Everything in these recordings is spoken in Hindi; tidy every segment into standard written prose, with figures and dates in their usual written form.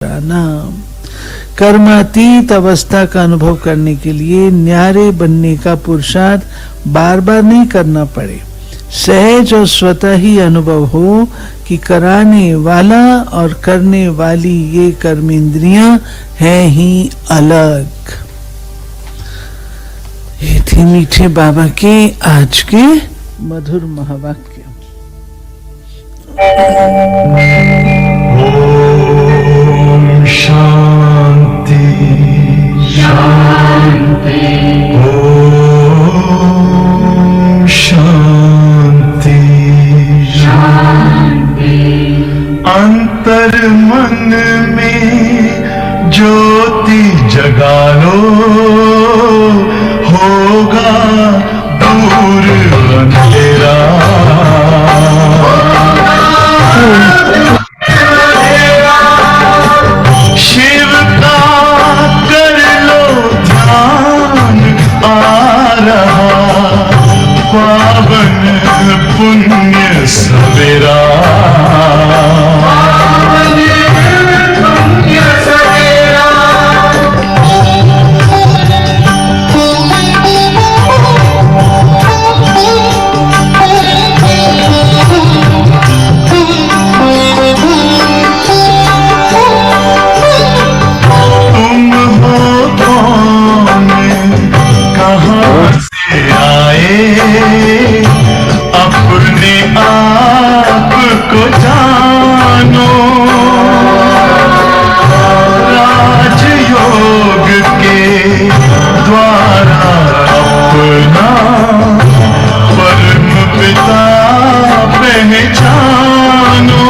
नाम। कर्मातीत अवस्था का अनुभव करने के लिए न्यारे बनने का पुरुषार्थ बार बार नहीं करना पड़े, सहज और स्वतः ही अनुभव हो कि कराने वाला और करने वाली ये कर्मेंद्रियां हैं ही अलग। ये थे मीठे बाबा के आज के मधुर महावाक्य। ओम शांति शांति, ओम शांति शांति। अंतर मन में ज्योति जगा लो, होगा दूर अंधेरा। शिव का कर लो ध्यान, आ रहा पावन पुण्य सवेरा। अपने आप को जानो, राजयोग के द्वारा अपना परम पिता पहचानो।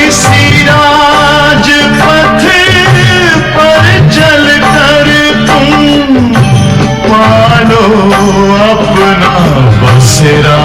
इसी राजपथ पर चलकर तुम पालो अपना बसेरा।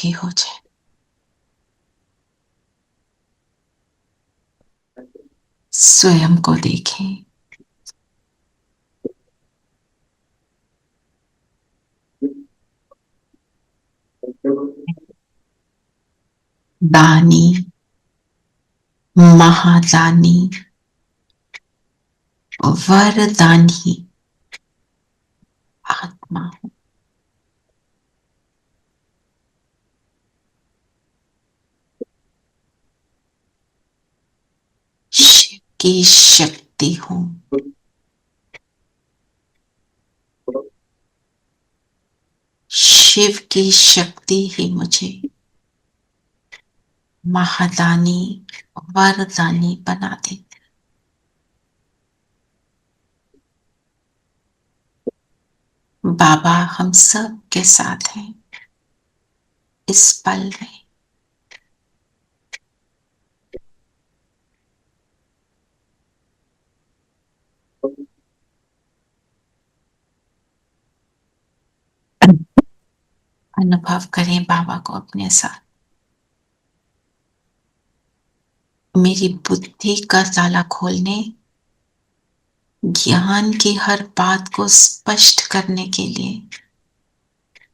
सुखी हो जाए। स्वयं को देखें। दानी, महादानी, वरदानी आत्मा हूं। शिव की शक्ति हूं। शिव की शक्ति ही मुझे महादानी, वरदानी बना देती। बाबा हम सब के साथ हैं इस पल में। अनुभव करें बाबा को अपने साथ। मेरी बुद्धि का ताला खोलने, ज्ञान की हर बात को स्पष्ट करने के लिए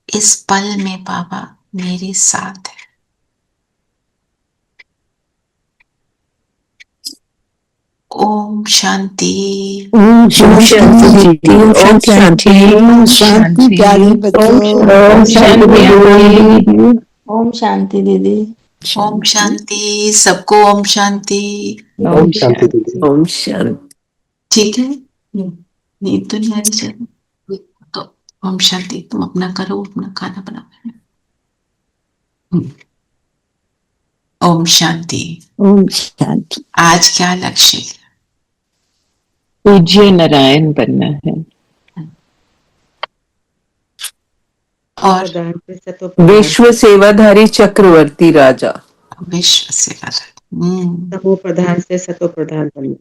इस पल में बाबा मेरे साथ है। ओम शांति। ओम शांति। ओम शांति। ओम शांति प्यारे बच्चों। ओम शांति दीदी। ओम शांति दीदी। ओम शांति सबको। ओम शांति। ओम शांति दीदी। ओम शांति। ठीक है, नींद तो नहीं आ रही। चलो तो ओम शांति। तुम अपना करो, अपना खाना बनाओ। ओम शांति। ओम शांति। आज क्या लक्ष्य? पूज्य नारायण बनना है और विश्व सेवाधारी चक्रवर्ती राजा। विश्व सेवा। तमो प्रधान से सतो प्रधान बनना।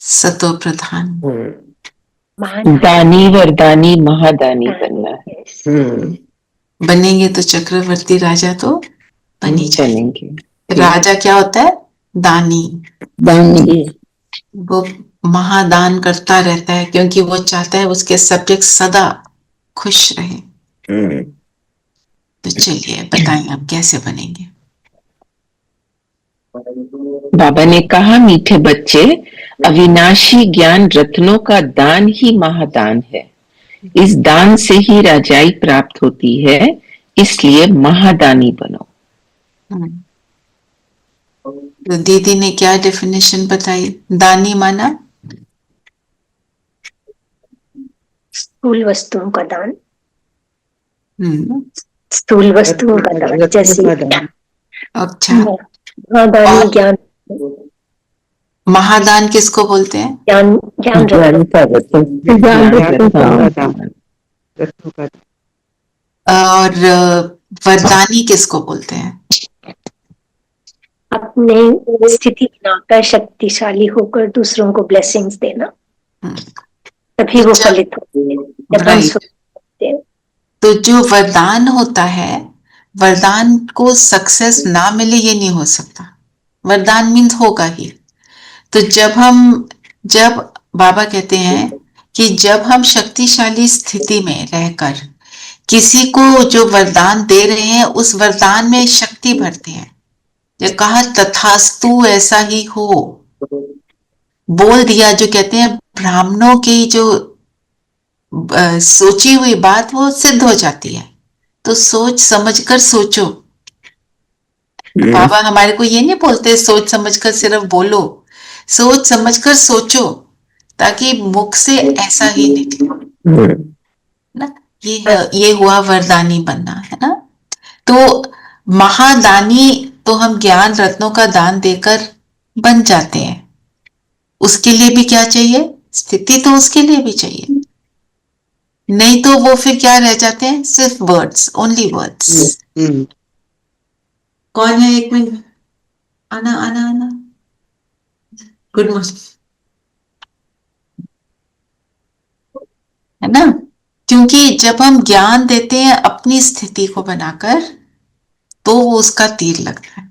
सतो प्रधान। दानी वरदानी महादानी बनना है। बनेंगे तो चक्रवर्ती राजा तो बनी बनेंगे। राजा क्या होता है? दानी। दानी। वो महादान करता रहता है क्योंकि वो चाहता है उसके सब्जेक्ट सदा खुश रहे। तो चलिए बताएं आप कैसे बनेंगे। बाबा ने कहा, मीठे बच्चे, अविनाशी ज्ञान रत्नों का दान ही महादान है। इस दान से ही राजाई प्राप्त होती है, इसलिए महादानी बनो। तो दीदी ने क्या डेफिनेशन बताई? दानी माना स्थूल वस्तुओं का दान। स्थूल वस्तुओं का दान, जैसे अच्छा। महादानी ज्ञान। महादान किसको बोलते हैं? ज्ञान ज्ञान और वरदानी किसको बोलते हैं? अपने स्थिति बनाकर शक्तिशाली होकर दूसरों को ब्लेसिंग्स देना, तभी वो फलित होते हैं। तो जो वरदान होता है, वरदान को सक्सेस ना मिले ये नहीं हो सकता। वरदान मीन्स होगा ही। तो जब बाबा कहते हैं कि जब हम शक्तिशाली स्थिति में रहकर किसी को जो वरदान दे रहे हैं उस वरदान में शक्ति भरते हैं। जब कहा तथास्तु ऐसा ही हो, बोल दिया, जो कहते हैं ब्राह्मणों की जो सोची हुई बात वो सिद्ध हो जाती है। तो सोच समझकर सोचो। बाबा हमारे को ये नहीं बोलते सोच समझकर सिर्फ बोलो, सोच समझकर सोचो ताकि मुख से ऐसा ही निकले ना। ये हुआ वरदानी बनना, है ना। तो महादानी तो हम ज्ञान रत्नों का दान देकर बन जाते हैं। उसके लिए भी क्या चाहिए? स्थिति तो उसके लिए भी चाहिए, नहीं तो वो फिर क्या रह जाते हैं? सिर्फ वर्ड्स, ओनली वर्ड्स। कौन है? एक मिनट, आना आना आना। गुड मॉर्निंग, है ना। क्योंकि जब हम ज्ञान देते हैं अपनी स्थिति को बनाकर, तो वो उसका तीर लगता है।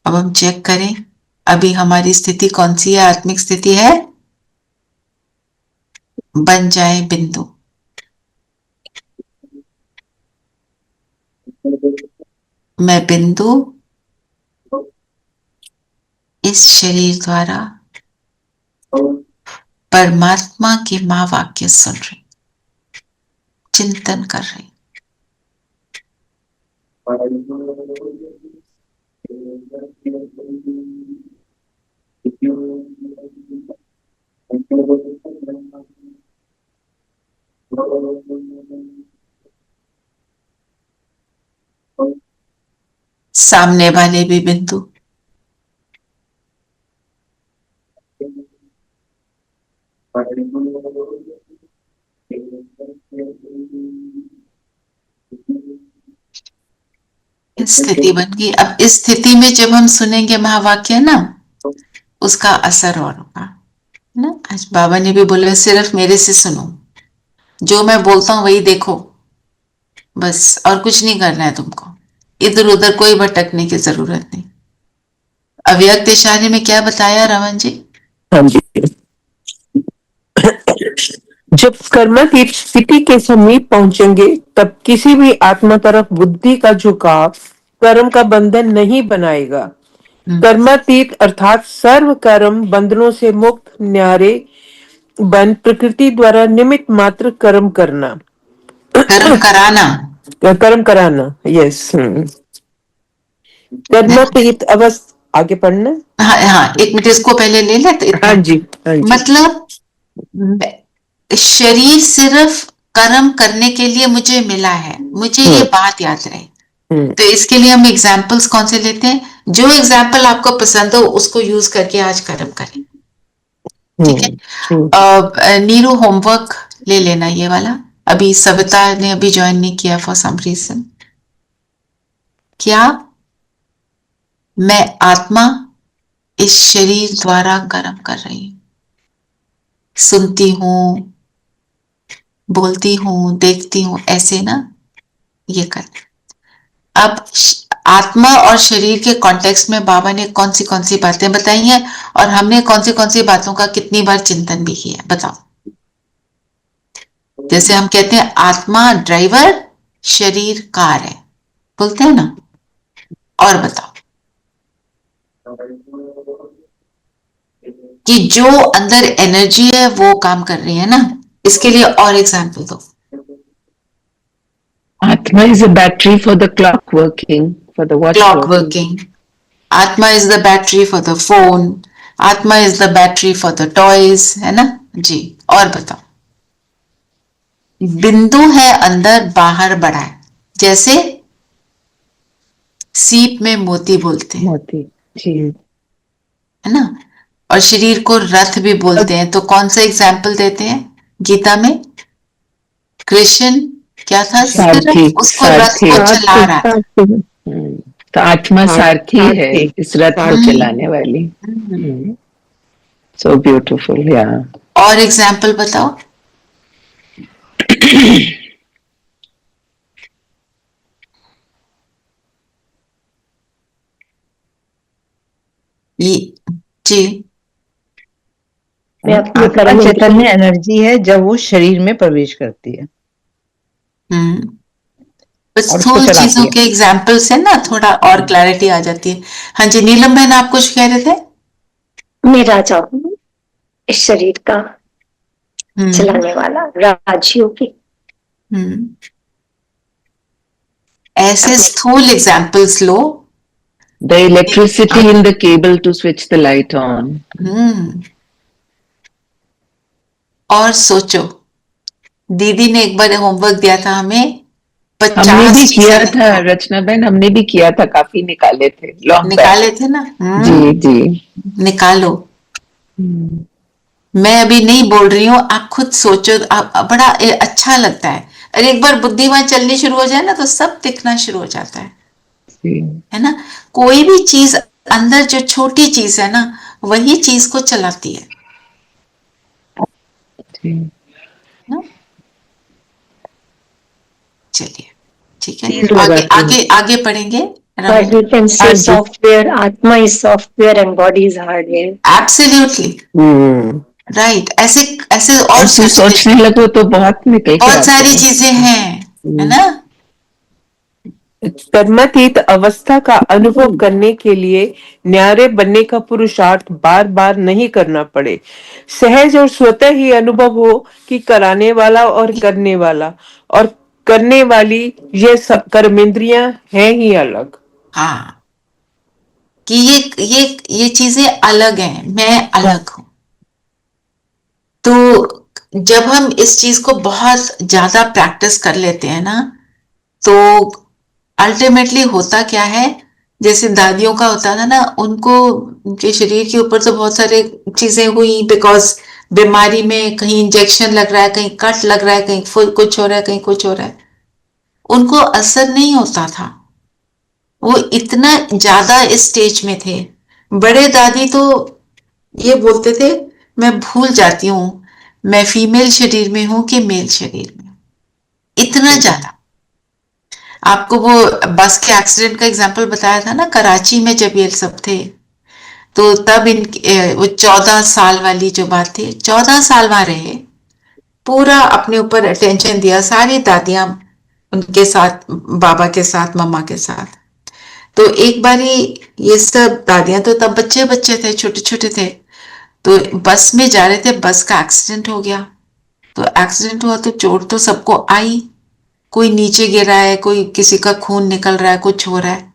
अब हम चेक करें, अभी हमारी स्थिति कौन सी है? आत्मिक स्थिति है बन जाए बिंदु। मैं बिंदु इस शरीर द्वारा परमात्मा के महावाक्य सुन रही, चिंतन कर रही। सामने वाले भी बिंदु, स्थिति बन गई। अब इस स्थिति में जब हम सुनेंगे महावाक्य ना, उसका असर और होगा ना। आज बाबा ने भी बोला सिर्फ मेरे से सुनो, जो मैं बोलता हूं वही देखो, बस और कुछ नहीं करना है तुमको, इधर उधर कोई भटकने की जरूरत नहीं। अव्यक्त इशारे में क्या बताया रमन जी? हाँ जी, जब कर्मातीत स्थिति के समीप पहुंचेंगे तब किसी भी आत्मा तरफ बुद्धि का झुकाव कर्म का बंधन नहीं बनाएगा। कर्मातीत अर्थात सर्व कर्म बंधनों से मुक्त न्यारे बन प्रकृति द्वारा निमित्त मात्र कर्म करना, कर्म कराना। यस, कर्मातीत अवस्था। आगे पढ़ना। हाँ हाँ, एक मिनट इसको पहले ले ले तो हाँ जी, हाँ जी। मतलब शरीर सिर्फ कर्म करने के लिए मुझे मिला है, मुझे ये बात याद रहे। तो इसके लिए हम एग्जाम्पल्स कौन से लेते हैं? जो एग्जाम्पल आपको पसंद हो उसको यूज करके आज कर्म करें, ठीक है? नीरू होमवर्क ले लेना ये वाला। अभी सविता ने अभी ज्वाइन नहीं किया फॉर सम रीजन। क्या मैं आत्मा इस शरीर द्वारा कर्म कर रही हूं, सुनती हूं, बोलती हूं, देखती हूं, ऐसे ना ये कर। अब आत्मा और शरीर के कॉन्टेक्स्ट में बाबा ने कौन सी बातें बताई हैं और हमने कौन सी बातों का कितनी बार चिंतन भी किया है, बताओ। जैसे हम कहते हैं आत्मा ड्राइवर, शरीर कार है, बोलते हैं ना। और बताओ कि जो अंदर एनर्जी है वो काम कर रही है ना। इसके लिए और एग्जाम्पल दो। Atma is a battery for the clock working, for the watch working. Atma is the battery for the phone. Atma is the battery for the toys, है ना जी। और बताओ, बिंदु है अंदर, बाहर बड़ा है। जैसे सीप में मोती बोलते हैं, मोती जी, है ना। और शरीर को रथ भी बोलते हैं। तो कौन सा एग्जाम्पल देते हैं गीता में? कृष्ण क्या था? सारथी, उसको रथ को चला रहा था। तो आत्मा सारथी है इस रथ को चलाने वाली। So beautiful. या और एग्जाम्पल बताओ। जी, आत्मा चैतन्य एनर्जी है जब वो शरीर में प्रवेश करती है। स्थूल चीजों के एग्जाम्पल से ना थोड़ा और क्लैरिटी आ जाती है। हाँ जी, नीलम बहन आप कुछ कह रहे थे? मैं राजा हूँ इस शरीर का चलाने वाला, राजयोगी। ऐसे स्थूल examples low. The electricity in the cable to switch the light on. और सोचो, दीदी ने एक बार होमवर्क दिया था हमें, 50 हमने भी किया था रचना बहन, हमने भी किया था, काफी निकाले थे, निकाले थे ना। जी जी, निकालो। मैं अभी नहीं बोल रही हूँ, आप खुद सोचो, बड़ा अच्छा लगता है। अरे एक बार बुद्धि वहां चलनी शुरू हो जाए ना तो सब दिखना शुरू हो जाता है ना। कोई भी चीज अंदर जो छोटी चीज है ना, वही चीज को चलाती है ना। चलिए ठीक है, आगे पढ़ेंगे। But we can say software, Atma is software and body is hardware. Absolutely right. ऐसे ऐसे और ऐसे सोचने लगो तो बहुत निकल के बहुत आते सारी हैं। चीजें हैं, है ना। कर्मातीत अवस्था का अनुभव करने के लिए न्यारे बनने का पुरुषार्थ बार बार नहीं करना पड़े। सहज और स्वतः ही अनुभव हो कि कराने वाला और करने वाली ये सब कर्मेंद्रियां हैं ही अलग। हाँ, कि ये चीजें अलग हैं, मैं अलग हूं। तो जब हम इस चीज को बहुत ज्यादा प्रैक्टिस कर लेते हैं ना, तो अल्टीमेटली होता क्या है, जैसे दादियों का होता था ना, उनको उनके शरीर के ऊपर तो बहुत सारे चीजें हुई, बिकॉज बीमारी में कहीं इंजेक्शन लग रहा है, कहीं कट लग रहा है, कहीं कुछ हो रहा है, कहीं कुछ हो रहा है, उनको असर नहीं होता था। वो इतना ज्यादा इस स्टेज में थे। बड़े दादी तो ये बोलते थे, मैं भूल जाती हूँ मैं फीमेल शरीर में हूं कि मेल शरीर में, इतना ज्यादा। आपको वो बस के एक्सीडेंट का एग्जांपल बताया था ना, कराची में जब ये सब थे, तो तब वो 14 साल वाली जो बात थी, 14 साल वहां रहे, पूरा अपने ऊपर अटेंशन दिया, सारी दादियां उनके साथ, बाबा के साथ, मम्मा के साथ। तो एक बारी ये सब दादियां तो तब बच्चे बच्चे थे, छोटे छोटे थे, तो बस में जा रहे थे, बस का एक्सीडेंट हो गया। तो एक्सीडेंट हुआ तो चोट तो सबको आई, कोई नीचे गिरा है, कोई किसी का खून निकल रहा है, कुछ हो रहा है।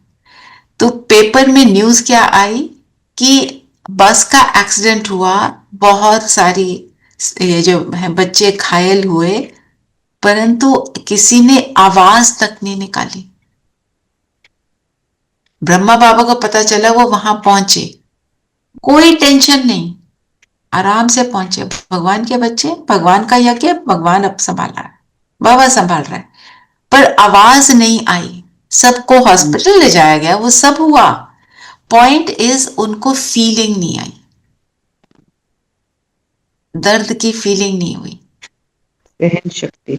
तो पेपर में न्यूज क्या आई कि बस का एक्सीडेंट हुआ, बहुत सारी ये जो है बच्चे घायल हुए, परंतु किसी ने आवाज तक नहीं निकाली। ब्रह्मा बाबा को पता चला, वो वहां पहुंचे, कोई टेंशन नहीं, आराम से पहुंचे। भगवान के बच्चे, भगवान का यज्ञ, भगवान अब संभाल रहा है, बाबा संभाल रहा है, पर आवाज नहीं आई। सबको हॉस्पिटल ले जाया गया, वो सब हुआ, पॉइंट इज उनको फीलिंग नहीं आई, दर्द की फीलिंग नहीं हुई। सहन शक्ति।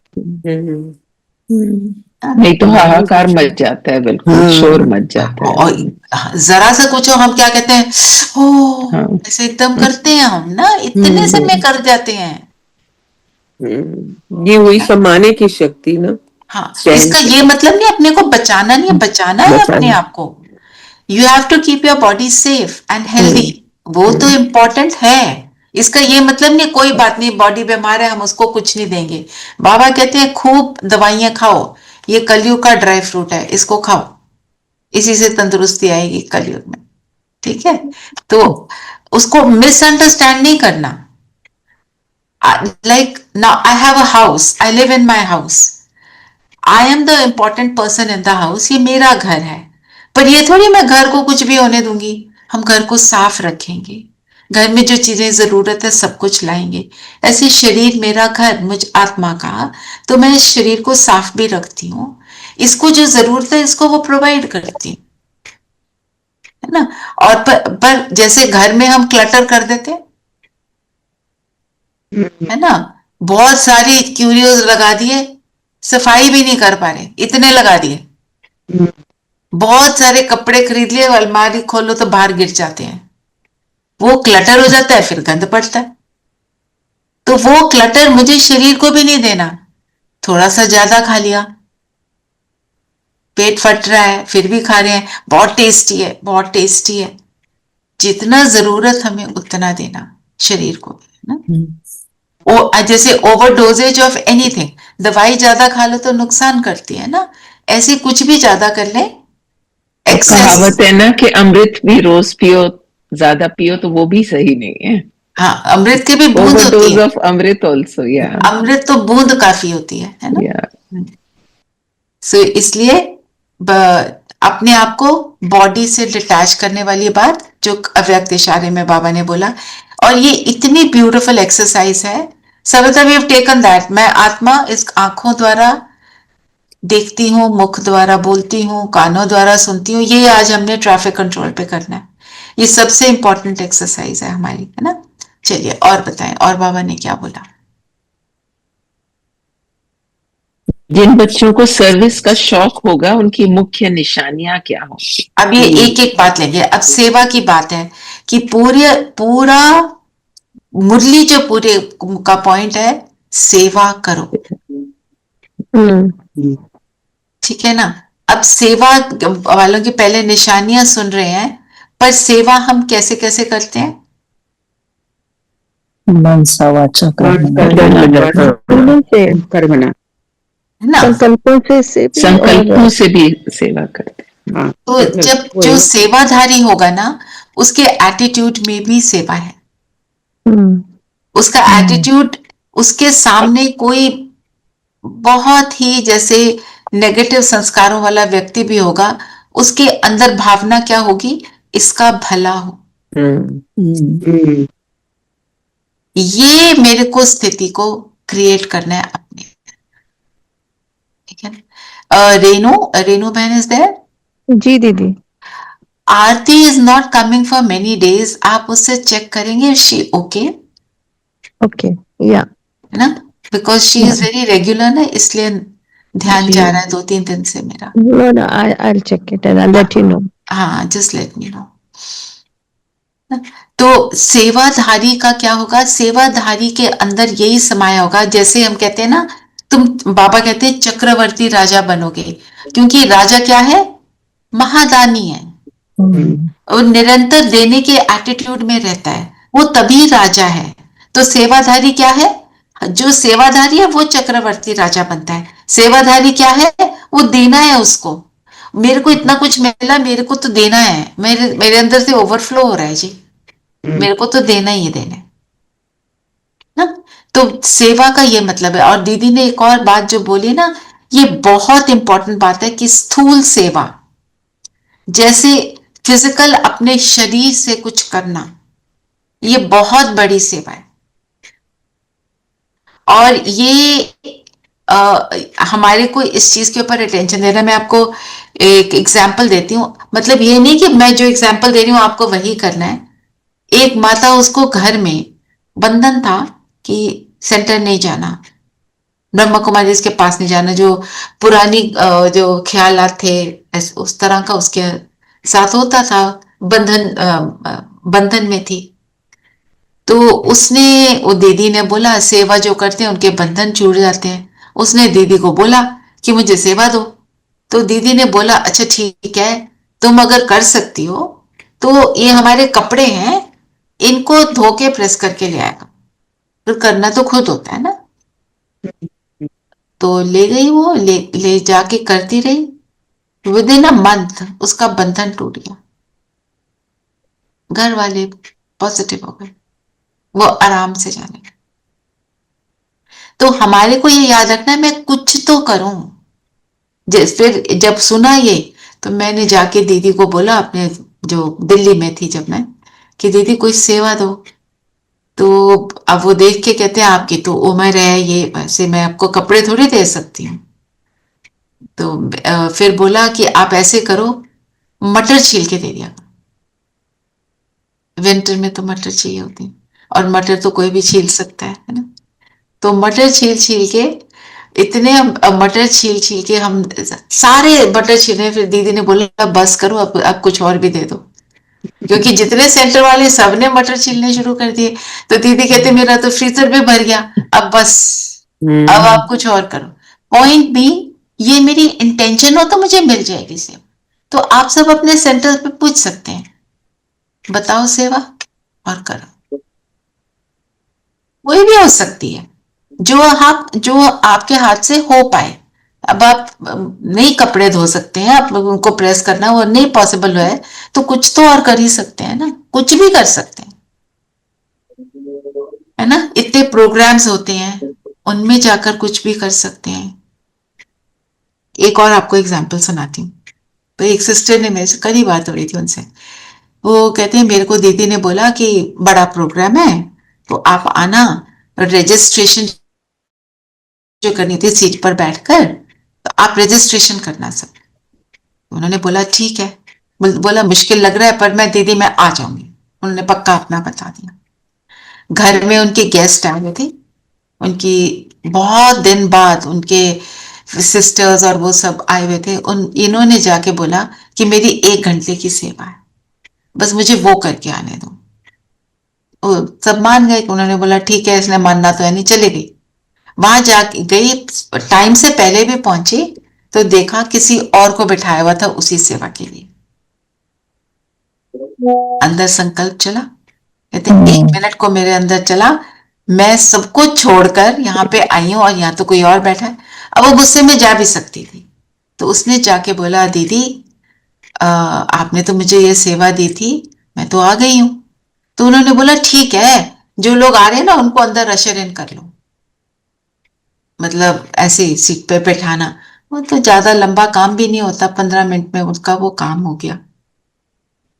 नहीं तो हाहाकार मच जाता है, बिल्कुल शोर मच जाता है। और जरा सा कुछ हम क्या कहते हैं, ओ ऐसे एकदम करते हैं हम ना, इतने से में कर जाते हैं। ये हुई समाने की शक्ति ना। हाँ, इसका ये मतलब नहीं अपने को बचाना नहीं है, बचाना है अपने आप को। You have to keep your body safe and healthy, वो तो इम्पोर्टेंट है। इसका ये मतलब नहीं कोई बात नहीं, बॉडी बीमार है हम उसको कुछ नहीं देंगे। बाबा कहते हैं खूब दवाइयां खाओ, ये कलयुग का ड्राई फ्रूट है, इसको खाओ, इसी से तंदुरुस्ती आएगी कलयुग में। ठीक है, तो उसको मिसअंडरस्टैंड नहीं करना। Like now I have a house, I live in my house, I am the important person in the house, ये मेरा घर है, पर ये थोड़ी मैं घर को कुछ भी होने दूंगी। हम घर को साफ रखेंगे, घर में जो चीजें जरूरत है सब कुछ लाएंगे। ऐसे शरीर मेरा घर, मुझ आत्मा का, तो मैं इस शरीर को साफ भी रखती हूँ, इसको जो जरूरत है इसको वो प्रोवाइड करती हूँ, है ना। और पर जैसे घर में हम क्लटर कर देते है ना, बहुत सारी क्यूरियोज लगा दिए, सफाई भी नहीं कर पा रहे, इतने लगा दिए। बहुत सारे कपड़े खरीद लिए, अलमारी खोलो तो बाहर गिर जाते हैं, वो क्लटर हो जाता है, फिर गंद पड़ता है। तो वो क्लटर मुझे शरीर को भी नहीं देना। थोड़ा सा ज्यादा खा लिया, पेट फट रहा है, फिर भी खा रहे हैं, बहुत टेस्टी है, बहुत टेस्टी है। जितना जरूरत हमें उतना देना शरीर को, है ना। जैसे ओवरडोजेज ऑफ एनीथिंग, दवाई ज्यादा खा लो तो नुकसान करती है ना, ऐसे कुछ भी ज्यादा कर ले। कहावत है ना कि अमृत भी रोज पियो, ज्यादा पियो तो वो भी सही नहीं है। हाँ, अमृत के भी बूंद होती है। ऑफ अमृत आल्सो, या अमृत तो बूंद काफी होती है ना। सो इसलिए अपने आप को बॉडी से डिटैच करने वाली बात जो अव्यक्त इशारे में बाबा ने बोला, और ये इतनी ब्यूटीफुल एक्सरसाइज है। सर्वदा वी हैव टेकन दैट, मैं आत्मा इस आंखों द्वारा देखती हूँ, मुख द्वारा बोलती हूँ, कानों द्वारा सुनती हूँ, ये आज हमने ट्रैफिक कंट्रोल पे करना है। ये सबसे इंपॉर्टेंट एक्सरसाइज है हमारी, है ना। चलिए और बताएं, और बाबा ने क्या बोला। जिन बच्चों को सर्विस का शौक होगा उनकी मुख्य निशानियां क्या होंगी? अब ये एक एक बात लेंगे। अब सेवा की बात है कि पूरा मुरली जो पूरे का पॉइंट है, सेवा करो, ठीक है ना। अब सेवा वालों की पहले निशानियां सुन रहे हैं, पर सेवा हम कैसे कैसे करते हैं? मनसा वाचा कर्मणा है ना। संकल्पों से भी सेवा करते हैं। हाँ, तो जब जो सेवाधारी होगा ना, उसके एटीट्यूड में भी सेवा है। उसका एटीट्यूड, उसके सामने कोई बहुत ही जैसे नेगेटिव संस्कारों वाला व्यक्ति भी होगा, उसके अंदर भावना क्या होगी? इसका भला हो। ये मेरे को स्थिति को क्रिएट करना है अपने, ठीक है ना। रेनू बहन इज देयर? जी दीदी। Aarti is not coming for many days, आप उससे चेक करेंगे शी ओके? ओके, या है ना, because she is very regular ना, इसलिए ध्यान जा रहा है 2-3 दिन से मेरा। No, I'll check it and I'll let you know. हाँ, जस्ट लेट मी नो। तो सेवाधारी का क्या होगा? सेवाधारी के अंदर यही समाया होगा, जैसे हम कहते हैं ना, तुम, बाबा कहते हैं चक्रवर्ती राजा बनोगे, क्योंकि राजा क्या है? महादानी है, और निरंतर देने के एटीट्यूड में रहता है, वो तभी राजा है। तो सेवाधारी क्या है? जो सेवाधारी है वो चक्रवर्ती राजा बनता है। सेवाधारी क्या है? वो देना है उसको। मेरे को इतना कुछ मिला, मेरे को तो देना है, मेरे अंदर से ओवरफ्लो हो रहा है जी, मेरे को तो देना ही देना है ना। तो सेवा का ये मतलब है। और दीदी ने एक और बात जो बोली ना, ये बहुत इंपॉर्टेंट बात है कि स्थूल सेवा, जैसे फिजिकल अपने शरीर से कुछ करना, ये बहुत बड़ी सेवा है। और ये हमारे को इस चीज के ऊपर अटेंशन देना। मैं आपको एक एग्जाम्पल देती हूँ, मतलब ये नहीं कि मैं जो एग्जाम्पल दे रही हूँ आपको वही करना है। एक माता, उसको घर में बंधन था कि सेंटर नहीं जाना, ब्रह्मा कुमारी के पास नहीं जाना, जो पुरानी जो ख्यालात थे उस तरह का उसके साथ होता था, बंधन में थी। तो उसने, वो दीदी ने बोला सेवा जो करते हैं उनके बंधन छूट जाते हैं। उसने दीदी को बोला कि मुझे सेवा दो। तो दीदी ने बोला अच्छा ठीक है, तुम अगर कर सकती हो तो ये हमारे कपड़े हैं, इनको धो के प्रेस करके ले आएगा, फिर करना तो खुद होता है ना। तो ले गई वो, ले जाके करती रही। विद इन अ मंथ उसका बंधन टूट गया, घर वाले पॉजिटिव हो गए, वो आराम से जाने। तो हमारे को ये याद रखना है, मैं कुछ तो करूं। फिर जब सुना ये, तो मैंने जाके दीदी को बोला, अपने जो दिल्ली में थी जब मैं, कि दीदी कोई सेवा दो। तो अब वो देख के कहते हैं आपकी तो उम्र है ये, वैसे मैं आपको कपड़े थोड़ी दे सकती हूँ। तो फिर बोला कि आप ऐसे करो, मटर छील के दे दिया। विंटर में तो मटर चाहिए होती है, और मटर तो कोई भी छील सकता है ना। तो मटर छील के, इतने मटर छील के हम सारे मटर छीले। फिर दीदी ने बोला बस करो, अब कुछ और भी दे दो, क्योंकि जितने सेंटर वाले सबने मटर छीलने शुरू कर दिए। तो दीदी कहते मेरा तो फ्रीजर भी भर गया, अब बस, अब आप कुछ और करो। पॉइंट बी, ये मेरी इंटेंशन हो तो मुझे मिल जाएगी सेवा। तो आप सब अपने सेंटर पे पूछ सकते हैं, बताओ सेवा, और करो। कोई भी हो सकती है, जो आपके हाथ से हो पाए। अब आप नहीं कपड़े धो सकते हैं, आप लोगों को प्रेस करना वो नहीं पॉसिबल है, तो कुछ तो और कर ही सकते हैं ना, कुछ भी कर सकते हैं, है ना। इतने प्रोग्राम्स होते हैं, उनमें जाकर कुछ भी कर सकते हैं। एक और आपको एग्जांपल सुनाती हूँ। तो एक सिस्टर ने मेरे से, कल ही बात हो रही थी उनसे, वो कहते हैं मेरे को दीदी ने बोला कि बड़ा प्रोग्राम है तो आप आना, रजिस्ट्रेशन जो करनी थी सीट पर बैठकर, तो आप रजिस्ट्रेशन करना सब। उन्होंने बोला ठीक है, बोला मुश्किल लग रहा है पर मैं दीदी मैं आ जाऊंगी। उन्होंने पक्का अपना बता दिया। घर में उनके गेस्ट आए थे, उनकी बहुत दिन बाद उनके सिस्टर्स और वो सब आए हुए थे, इन्होंने जाके बोला कि मेरी 1 घंटे की सेवा है, बस मुझे वो करके आने दो। वो सब मान गए। उन्होंने बोला ठीक है, इसने मानना तो है नहीं, चले गई। वहां जा गई, टाइम से पहले भी पहुंची तो देखा किसी और को बिठाया हुआ था उसी सेवा के लिए। अंदर संकल्प चला, कहते 1 मिनट को मेरे अंदर चला, मैं सबको छोड़कर यहाँ पे आई हूं और यहाँ तो कोई और बैठा है। अब वो गुस्से में जा भी सकती थी, तो उसने जाके बोला दीदी आपने तो मुझे ये सेवा दी थी, मैं तो आ गई हूं। तो उन्होंने बोला ठीक है, जो लोग आ रहे हैं ना उनको अंदर अशर इन कर लो, मतलब ऐसे ही सीट पे बैठाना। वो तो ज्यादा लंबा काम भी नहीं होता, 15 मिनट में उसका वो काम हो गया।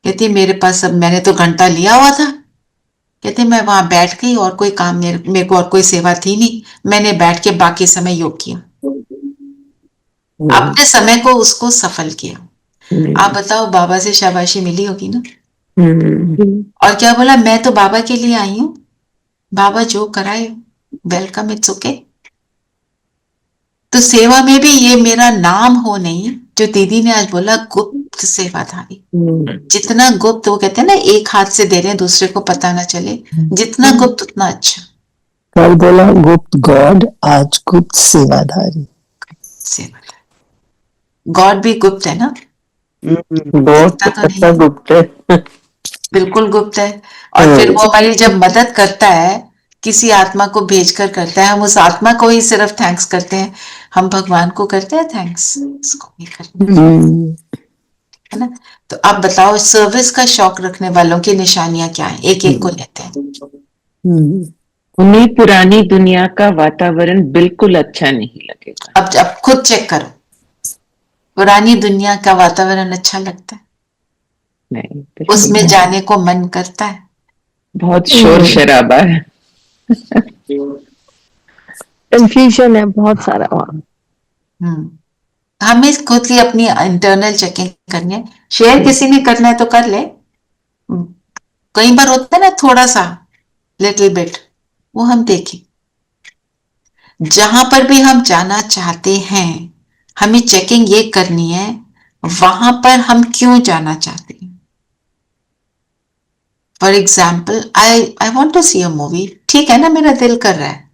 कहती मेरे पास अब, मैंने तो घंटा लिया हुआ था। कहते मैं वहां बैठ गई और कोई काम मेरे को और कोई सेवा थी नहीं, मैंने बैठ के बाकी समय योग किया, अपने समय को उसको सफल किया। आप बताओ, बाबा से शाबाशी मिली होगी ना। और क्या बोला, मैं तो बाबा के लिए आई हूं, बाबा जो कराए वेलकम, इट्स ओके। तो सेवा में भी ये मेरा नाम हो नहीं, जो दीदी ने आज बोला गुप्त सेवाधारी। जितना गुप्त, वो कहते हैं ना एक हाथ से दे रहे हैं दूसरे को पता ना चले, जितना गुप्त उतना अच्छा। कल बोला गुप्त गॉड, आज गुप्त सेवाधारी। सेवाधारी गॉड भी गुप्त है ना, बहुत अच्छा गुप्त है। बिल्कुल गुप्त है। और फिर वो हमारी जब मदद करता है, किसी आत्मा को भेजकर करता है, हम उस आत्मा को ही सिर्फ थैंक्स करते हैं, हम भगवान को करते हैं थैंक्स, इसको नहीं करते, है ना। तो आप बताओ, सर्विस का शौक रखने वालों की निशानियां क्या है, एक एक को लेते हैं। उन्हें पुरानी दुनिया का वातावरण बिल्कुल अच्छा नहीं लगेगा। अब खुद चेक करो, पुरानी दुनिया का वातावरण अच्छा लगता है? नहीं, उसमें जाने को मन करता है? बहुत शोर शराबा है, कंफ्यूजन है बहुत सारा वहाँ। हमें खुद की अपनी इंटरनल चेकिंग करनी है। शेयर किसी ने करना है तो कर ले, कई बार होता है ना थोड़ा सा लिटिल बिट, वो हम देखें। जहां पर भी हम जाना चाहते हैं, हमें चेकिंग ये करनी है, वहां पर हम क्यों जाना चाहते हैं। For example, I want to see a movie, ठीक है ना, मेरा दिल कर रहा है,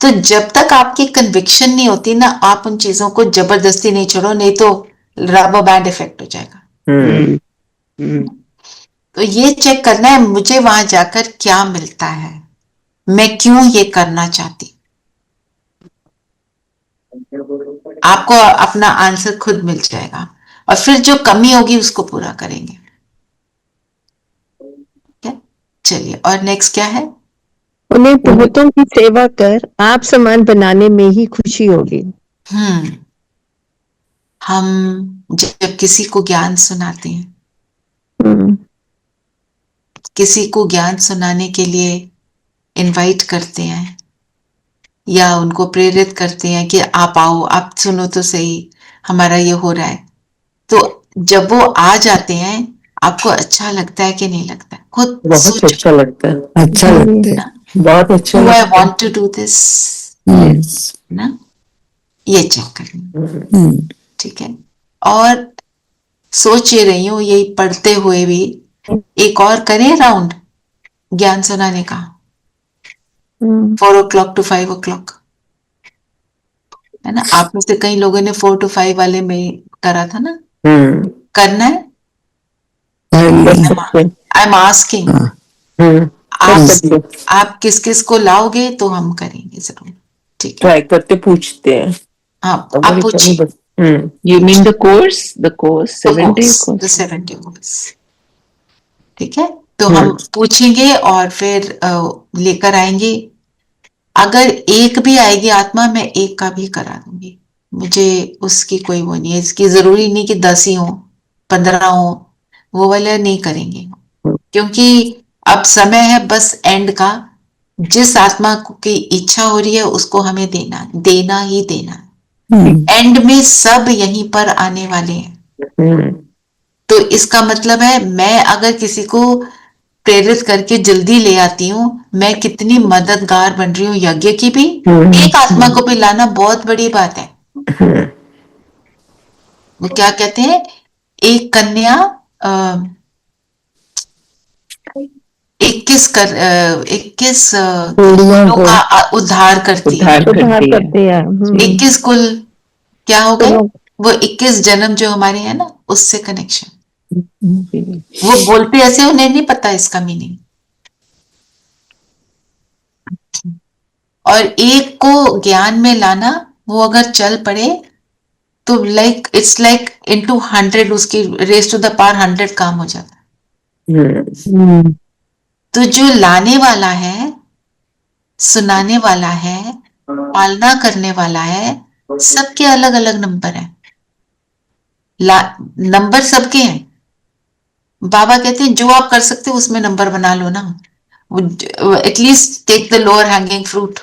तो जब तक आपकी कन्विक्शन नहीं होती ना, आप उन चीजों को जबरदस्ती नहीं छोड़ो, नहीं तो रबर बैंड इफेक्ट हो जाएगा। तो ये चेक करना है, मुझे वहां जाकर क्या मिलता है, मैं क्यों ये करना चाहती। आपको अपना आंसर खुद मिल जाएगा, और फिर जो कमी होगी उसको पूरा करेंगे। चलिए, और नेक्स्ट क्या है? उन्हें बहुतों की सेवा कर आप समान बनाने में ही खुशी होगी। हम जब किसी को ज्ञान सुनाते हैं, किसी को ज्ञान सुनाने के लिए इनवाइट करते हैं या उनको प्रेरित करते हैं कि आप आओ, आप सुनो तो सही, हमारा ये हो रहा है, तो जब वो आ जाते हैं आपको अच्छा लगता है कि नहीं लगता है? खुद बहुत अच्छा लगता है, अच्छा लगता है, बहुत अच्छा Do I लगता है। want to do this? ना, ये चेक करना, ठीक है। और सोच ये रही हूँ, यही पढ़ते हुए भी एक और करें राउंड ज्ञान सुनाने का, 4 o'clock to 5 o'clock, है ना। आप में से कई लोगों ने 4 to 5 वाले में करा था ना, करना है? आई एम आस्किंग, आप किस किस को लाओगे तो हम करेंगे जरूर, ठीक है। ट्राई करते पूछते हैं। हाँ, आप पूछिए। You mean the course? The course, 7-day course. The 7-day course, ठीक है। तो हम पूछेंगे और फिर लेकर आएंगे। अगर एक भी आएगी आत्मा, मैं एक का भी करा दूंगी, मुझे उसकी कोई वो नहीं है। इसकी जरूरी नहीं कि 10 ही हो, 15 हो, वो वाले नहीं करेंगे, क्योंकि अब समय है बस एंड का। जिस आत्मा की इच्छा हो रही है उसको हमें देना ही देना। एंड में सब यहीं पर आने वाले हैं। तो इसका मतलब है, मैं अगर किसी को प्रेरित करके जल्दी ले आती हूँ, मैं कितनी मददगार बन रही हूँ यज्ञ की भी। एक आत्मा को भी लाना बहुत बड़ी बात है, वो क्या कहते हैं, एक कन्या 21 कुलों का उद्धार करती है। उद्धार करते हैं 21 कुल क्या हो गए, वो 21 जन्म जो हमारे हैं ना, उससे कनेक्शन। वो बोलते ऐसे, उन्हें नहीं पता इसका मीनिंग। और एक को ज्ञान में लाना, वो अगर चल पड़े तो इट्स लाइक इनटू 100, उसकी रेस टू द पावर 100 काम हो जाता है। तो जो लाने वाला है, सुनाने वाला है, पालना करने वाला है, सबके अलग अलग नंबर है। नंबर सबके हैं। बाबा कहते हैं जो आप कर सकते हो उसमें नंबर बना लो ना। At least take the lower hanging fruit.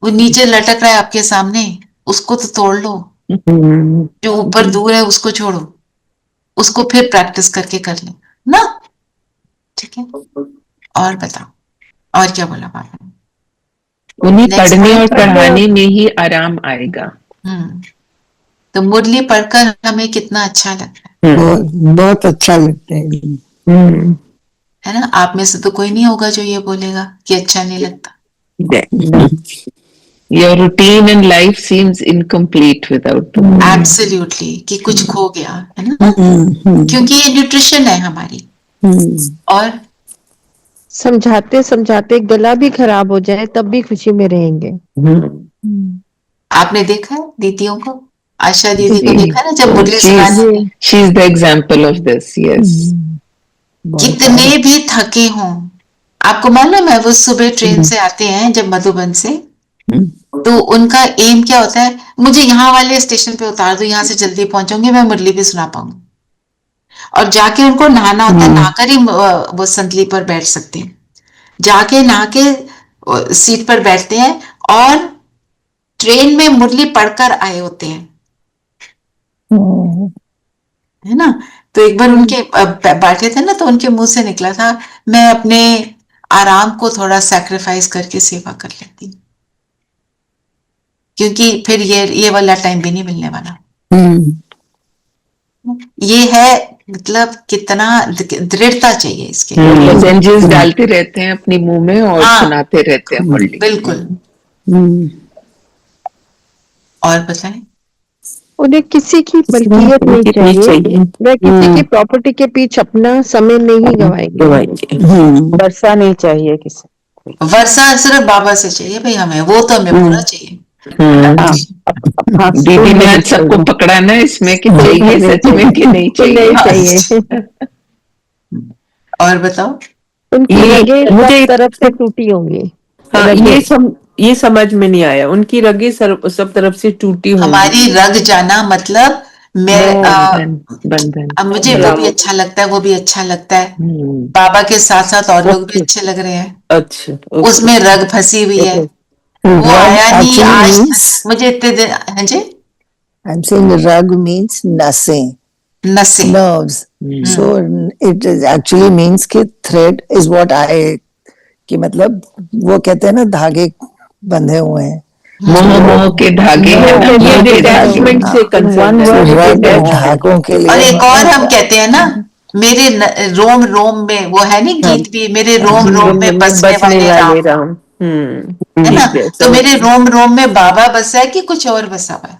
वो नीचे लटक रहा है आपके सामने, उसको तो तोड़ लो। जो ऊपर दूर है उसको छोड़ो, उसको फिर प्रैक्टिस करके कर ले ना। ठीक है, और बताओ, और क्या बोला बाबा ने? उन्हीं पढ़ने और पढ़ाने में ही आराम आएगा। तो मुरली पढ़कर हमें कितना अच्छा लगता है। बहुत अच्छा लगता है ना। आप में से तो कोई नहीं होगा जो ये बोलेगा कि अच्छा नहीं लगता। Your routine and life seems incomplete without them. Absolutely, कि कुछ खो गया है ना। क्योंकि ये न्यूट्रिशन है हमारी। और समझाते समझाते गला भी खराब हो जाए तब भी खुशी में रहेंगे। आपने देखा है दीदियों को, आशा दीदी को देखा ना, जब मुरली सुनाती, She is the example of this. Yes. कितने भी थके हों, आपको मालूम है वो सुबह ट्रेन से आते हैं जब मधुबन से, तो उनका एम क्या होता है, मुझे यहाँ वाले स्टेशन पे उतार दो, यहाँ से जल्दी पहुंचूंगी, मैं मुरली भी सुना पाऊंगी। और जाके उनको नहाना होता है, नहाकर ही वो संतली पर बैठ सकते हैं। जाके नहा के सीट पर बैठते हैं और ट्रेन में मुरली पढ़कर आए होते हैं, है ना। तो एक बार उनके बैठे थे ना, तो उनके मुंह से निकला था, मैं अपने आराम को थोड़ा सैक्रिफाइस करके सेवा कर लेती हूँ, क्योंकि फिर ये वाला टाइम भी नहीं मिलने वाला। ये है, मतलब कितना दृढ़ता चाहिए इसके। मैसेंजेस डालते रहते हैं अपने मुंह में और सुनाते रहते हैं मुरली। बिल्कुल। और बताएं, उन्हें किसी की मलकियत नहीं चाहिए, वह किसी की प्रॉपर्टी के पीछे अपना समय नहीं गवाएंगे। वर्षा नहीं चाहिए किसी, वर्षा सिर्फ बाबा से चाहिए भाई हमें, वो तो हमें पूरा चाहिए। दीदी ने आज सबको पकड़ा ना इसमें कि चाहिए सच में कि नहीं चाहिए। और बताओ, उनकी रगें सब तरफ से टूटी होंगी। ये समझ में नहीं आया, उनकी रगें सब तरफ से टूटी होंगी। हमारी रग जाना मतलब मुझे वो भी अच्छा लगता है, वो भी अच्छा लगता है, बाबा के साथ साथ और लोग भी अच्छे लग रहे हैं। अच्छा, उसमें रग फंसी हुई है, वो आया नहीं आज मुझे इतने दिन। हाँ जी, I'm saying rag means नसें, nerves. So it actually means कि thread is what I, कि मतलब वो कहते हैं ना धागे बंधे हुए हैं, मोह के धागे हैं ना, ये अटैचमेंट से धागों के लिए। और एक और हम कहते हैं ना, मेरे रोम रोम में, वो है नहीं गीत भी, मेरे रोम रोम में बसने वाले राम, है ना। तो मेरे रोम रोम में बाबा बसा है कि कुछ और बसा हुआ है।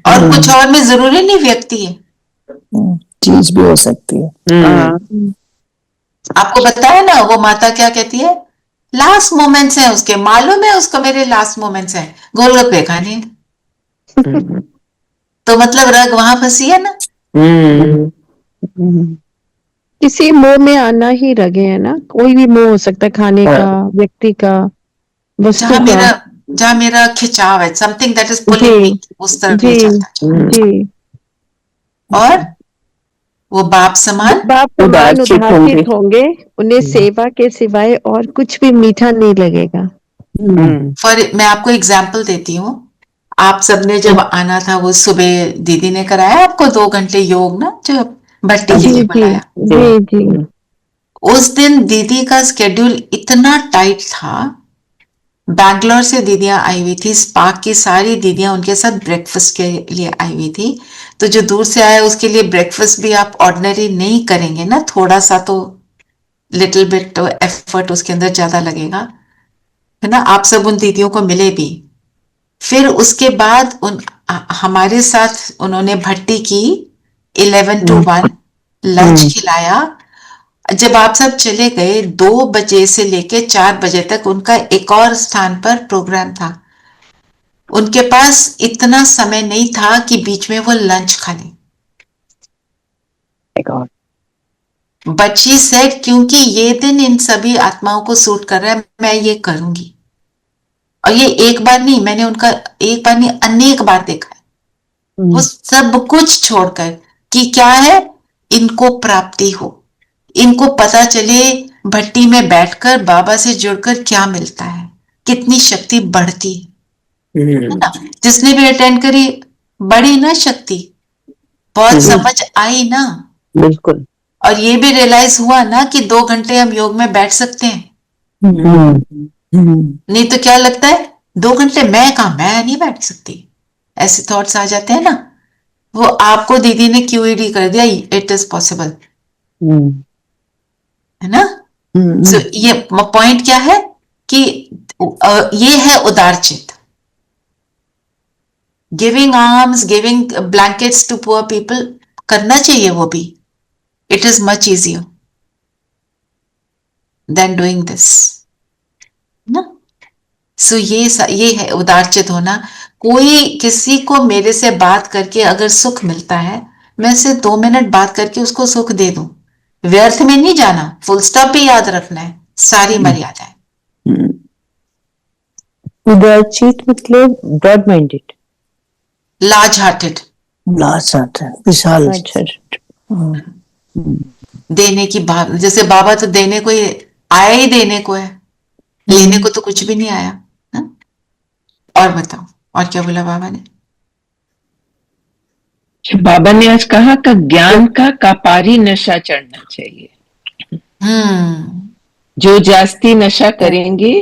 और कुछ और में जरूरी नहीं व्यक्ति है, चीज भी हो सकती है। आपको बताया ना, वो माता क्या कहती है, लास्ट मोमेंट्स हैं उसके, मालूम है उसको मेरे लास्ट मोमेंट्स हैं, गोलगप्पे खाने। तो मतलब रग वहां फंसी है ना। किसी मोह में आना ही रगे है ना, कोई भी मोह हो सकता है, खाने का, व्यक्ति का, वस्तु का, जहाँ मेरा खिंचाव है, something that is pulling me, उस तरफ ले जाता है। और वो बाप समान उदासीत होंगे, उन्हें सेवा के सिवाय और कुछ भी मीठा नहीं लगेगा। मैं आपको एग्जाम्पल देती हूँ, आप सबने जब आना था, वो सुबह दीदी ने कराया आपको 2 घंटे योग ना, जो भट्टी जी ने बुलाया। जी। उस दिन दीदी का स्केड्यूल इतना टाइट था बैंगलोर से दीदियां आई हुई थी, स्पार्क की सारी दीदियां उनके साथ ब्रेकफास्ट के लिए आई हुई थी। तो जो दूर से आया उसके लिए ब्रेकफास्ट भी आप ऑर्डिनरी नहीं करेंगे ना, थोड़ा सा तो लिटिल बिट एफर्ट उसके अंदर ज्यादा लगेगा, है ना। आप सब उन दीदियों को मिले भी। फिर उसके बाद हमारे साथ उन्होंने भट्टी की 11 to 1 लंच खिलाया। जब आप सब चले गए 2 बजे से लेके 4 बजे तक उनका एक और स्थान पर प्रोग्राम था। उनके पास इतना समय नहीं था कि बीच में वो लंच खा ले। बट शी सेड क्योंकि ये दिन इन सभी आत्माओं को सूट कर रहा है, मैं ये करूंगी। और ये एक बार नहीं, मैंने उनका एक बार नहीं अनेक बार देखा है। वो सब कुछ छोड़कर कि क्या है, इनको प्राप्ति हो, इनको पता चले भट्टी में बैठकर बाबा से जुड़कर क्या मिलता है, कितनी शक्ति बढ़ती है ना। जिसने भी अटेंड करी बढ़ी ना शक्ति, बहुत समझ आई ना। बिल्कुल। और ये भी रियलाइज हुआ ना कि 2 घंटे हम योग में बैठ सकते हैं। नहीं तो क्या लगता है 2 घंटे मैं नहीं बैठ सकती, ऐसे थॉट्स आ जाते हैं ना। वो आपको दीदी ने क्यूईडी कर दिया, इट इज पॉसिबल, है ना। So, ये पॉइंट क्या है कि ये है उदार चित्त। Giving alms, giving blankets to poor people करना चाहिए वो भी। It is much easier than doing this ना। सो ये है उदार चित्त होना। कोई किसी को मेरे से बात करके अगर सुख मिलता है, मैं से 2 मिनट बात करके उसको सुख दे दूं, व्यर्थ में नहीं जाना, फुल स्टॉप भी याद रखना है, सारी मर्यादाएं। उदारचित मतलब ब्रॉड माइंडेड, लार्ज हार्टेड, विशाल, देने की भाव। जैसे बाबा तो देने को ही आया, ही देने को है, लेने को तो कुछ भी नहीं आया ना? और बताओ, और क्या बोला बाबा ने? बाबा ने आज कहा कि ज्ञान का कापारी नशा चढ़ना चाहिए। जो जास्ती नशा करेंगे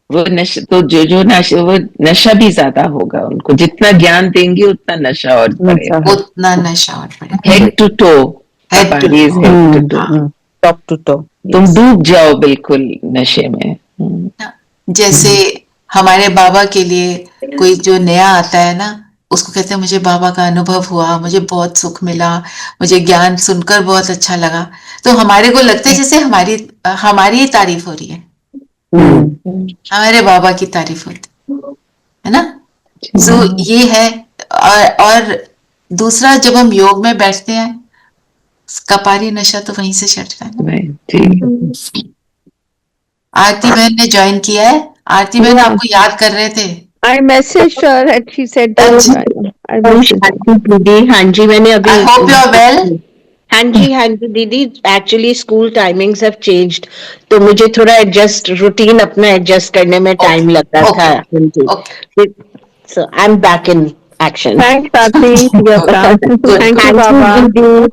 वो नशा, तो जो नशा, वो नशा भी ज्यादा होगा उनको। जितना ज्ञान देंगे उतना नशा और बढ़ेगा, उतना नशा और बढ़ेगा। Head to toe, top to toe, तुम डूब जाओ बिल्कुल नशे में। जैसे हमारे बाबा के लिए कोई जो नया आता है ना, उसको कहते हैं मुझे बाबा का अनुभव हुआ, मुझे बहुत सुख मिला, मुझे ज्ञान सुनकर बहुत अच्छा लगा। तो हमारे को लगता है जैसे हमारी ही तारीफ हो रही है, हमारे बाबा की तारीफ होती है ना। सो ये है। और दूसरा, जब हम योग में बैठते हैं, कपारी नशा तो वहीं से चढ़ता है ना। आरती बहन ने ज्वाइन किया है। आरती बहन आपको याद कर रहे थे। I messaged her and she said हाँ जी, मैंने अभी I hope you are well. हाँ जी दीदी, actually school timings have changed, तो मुझे थोड़ा रूटीन अपना एडजस्ट करने में टाइम लगता था। So I am back in action. Thanks Aarti, thank you Baba,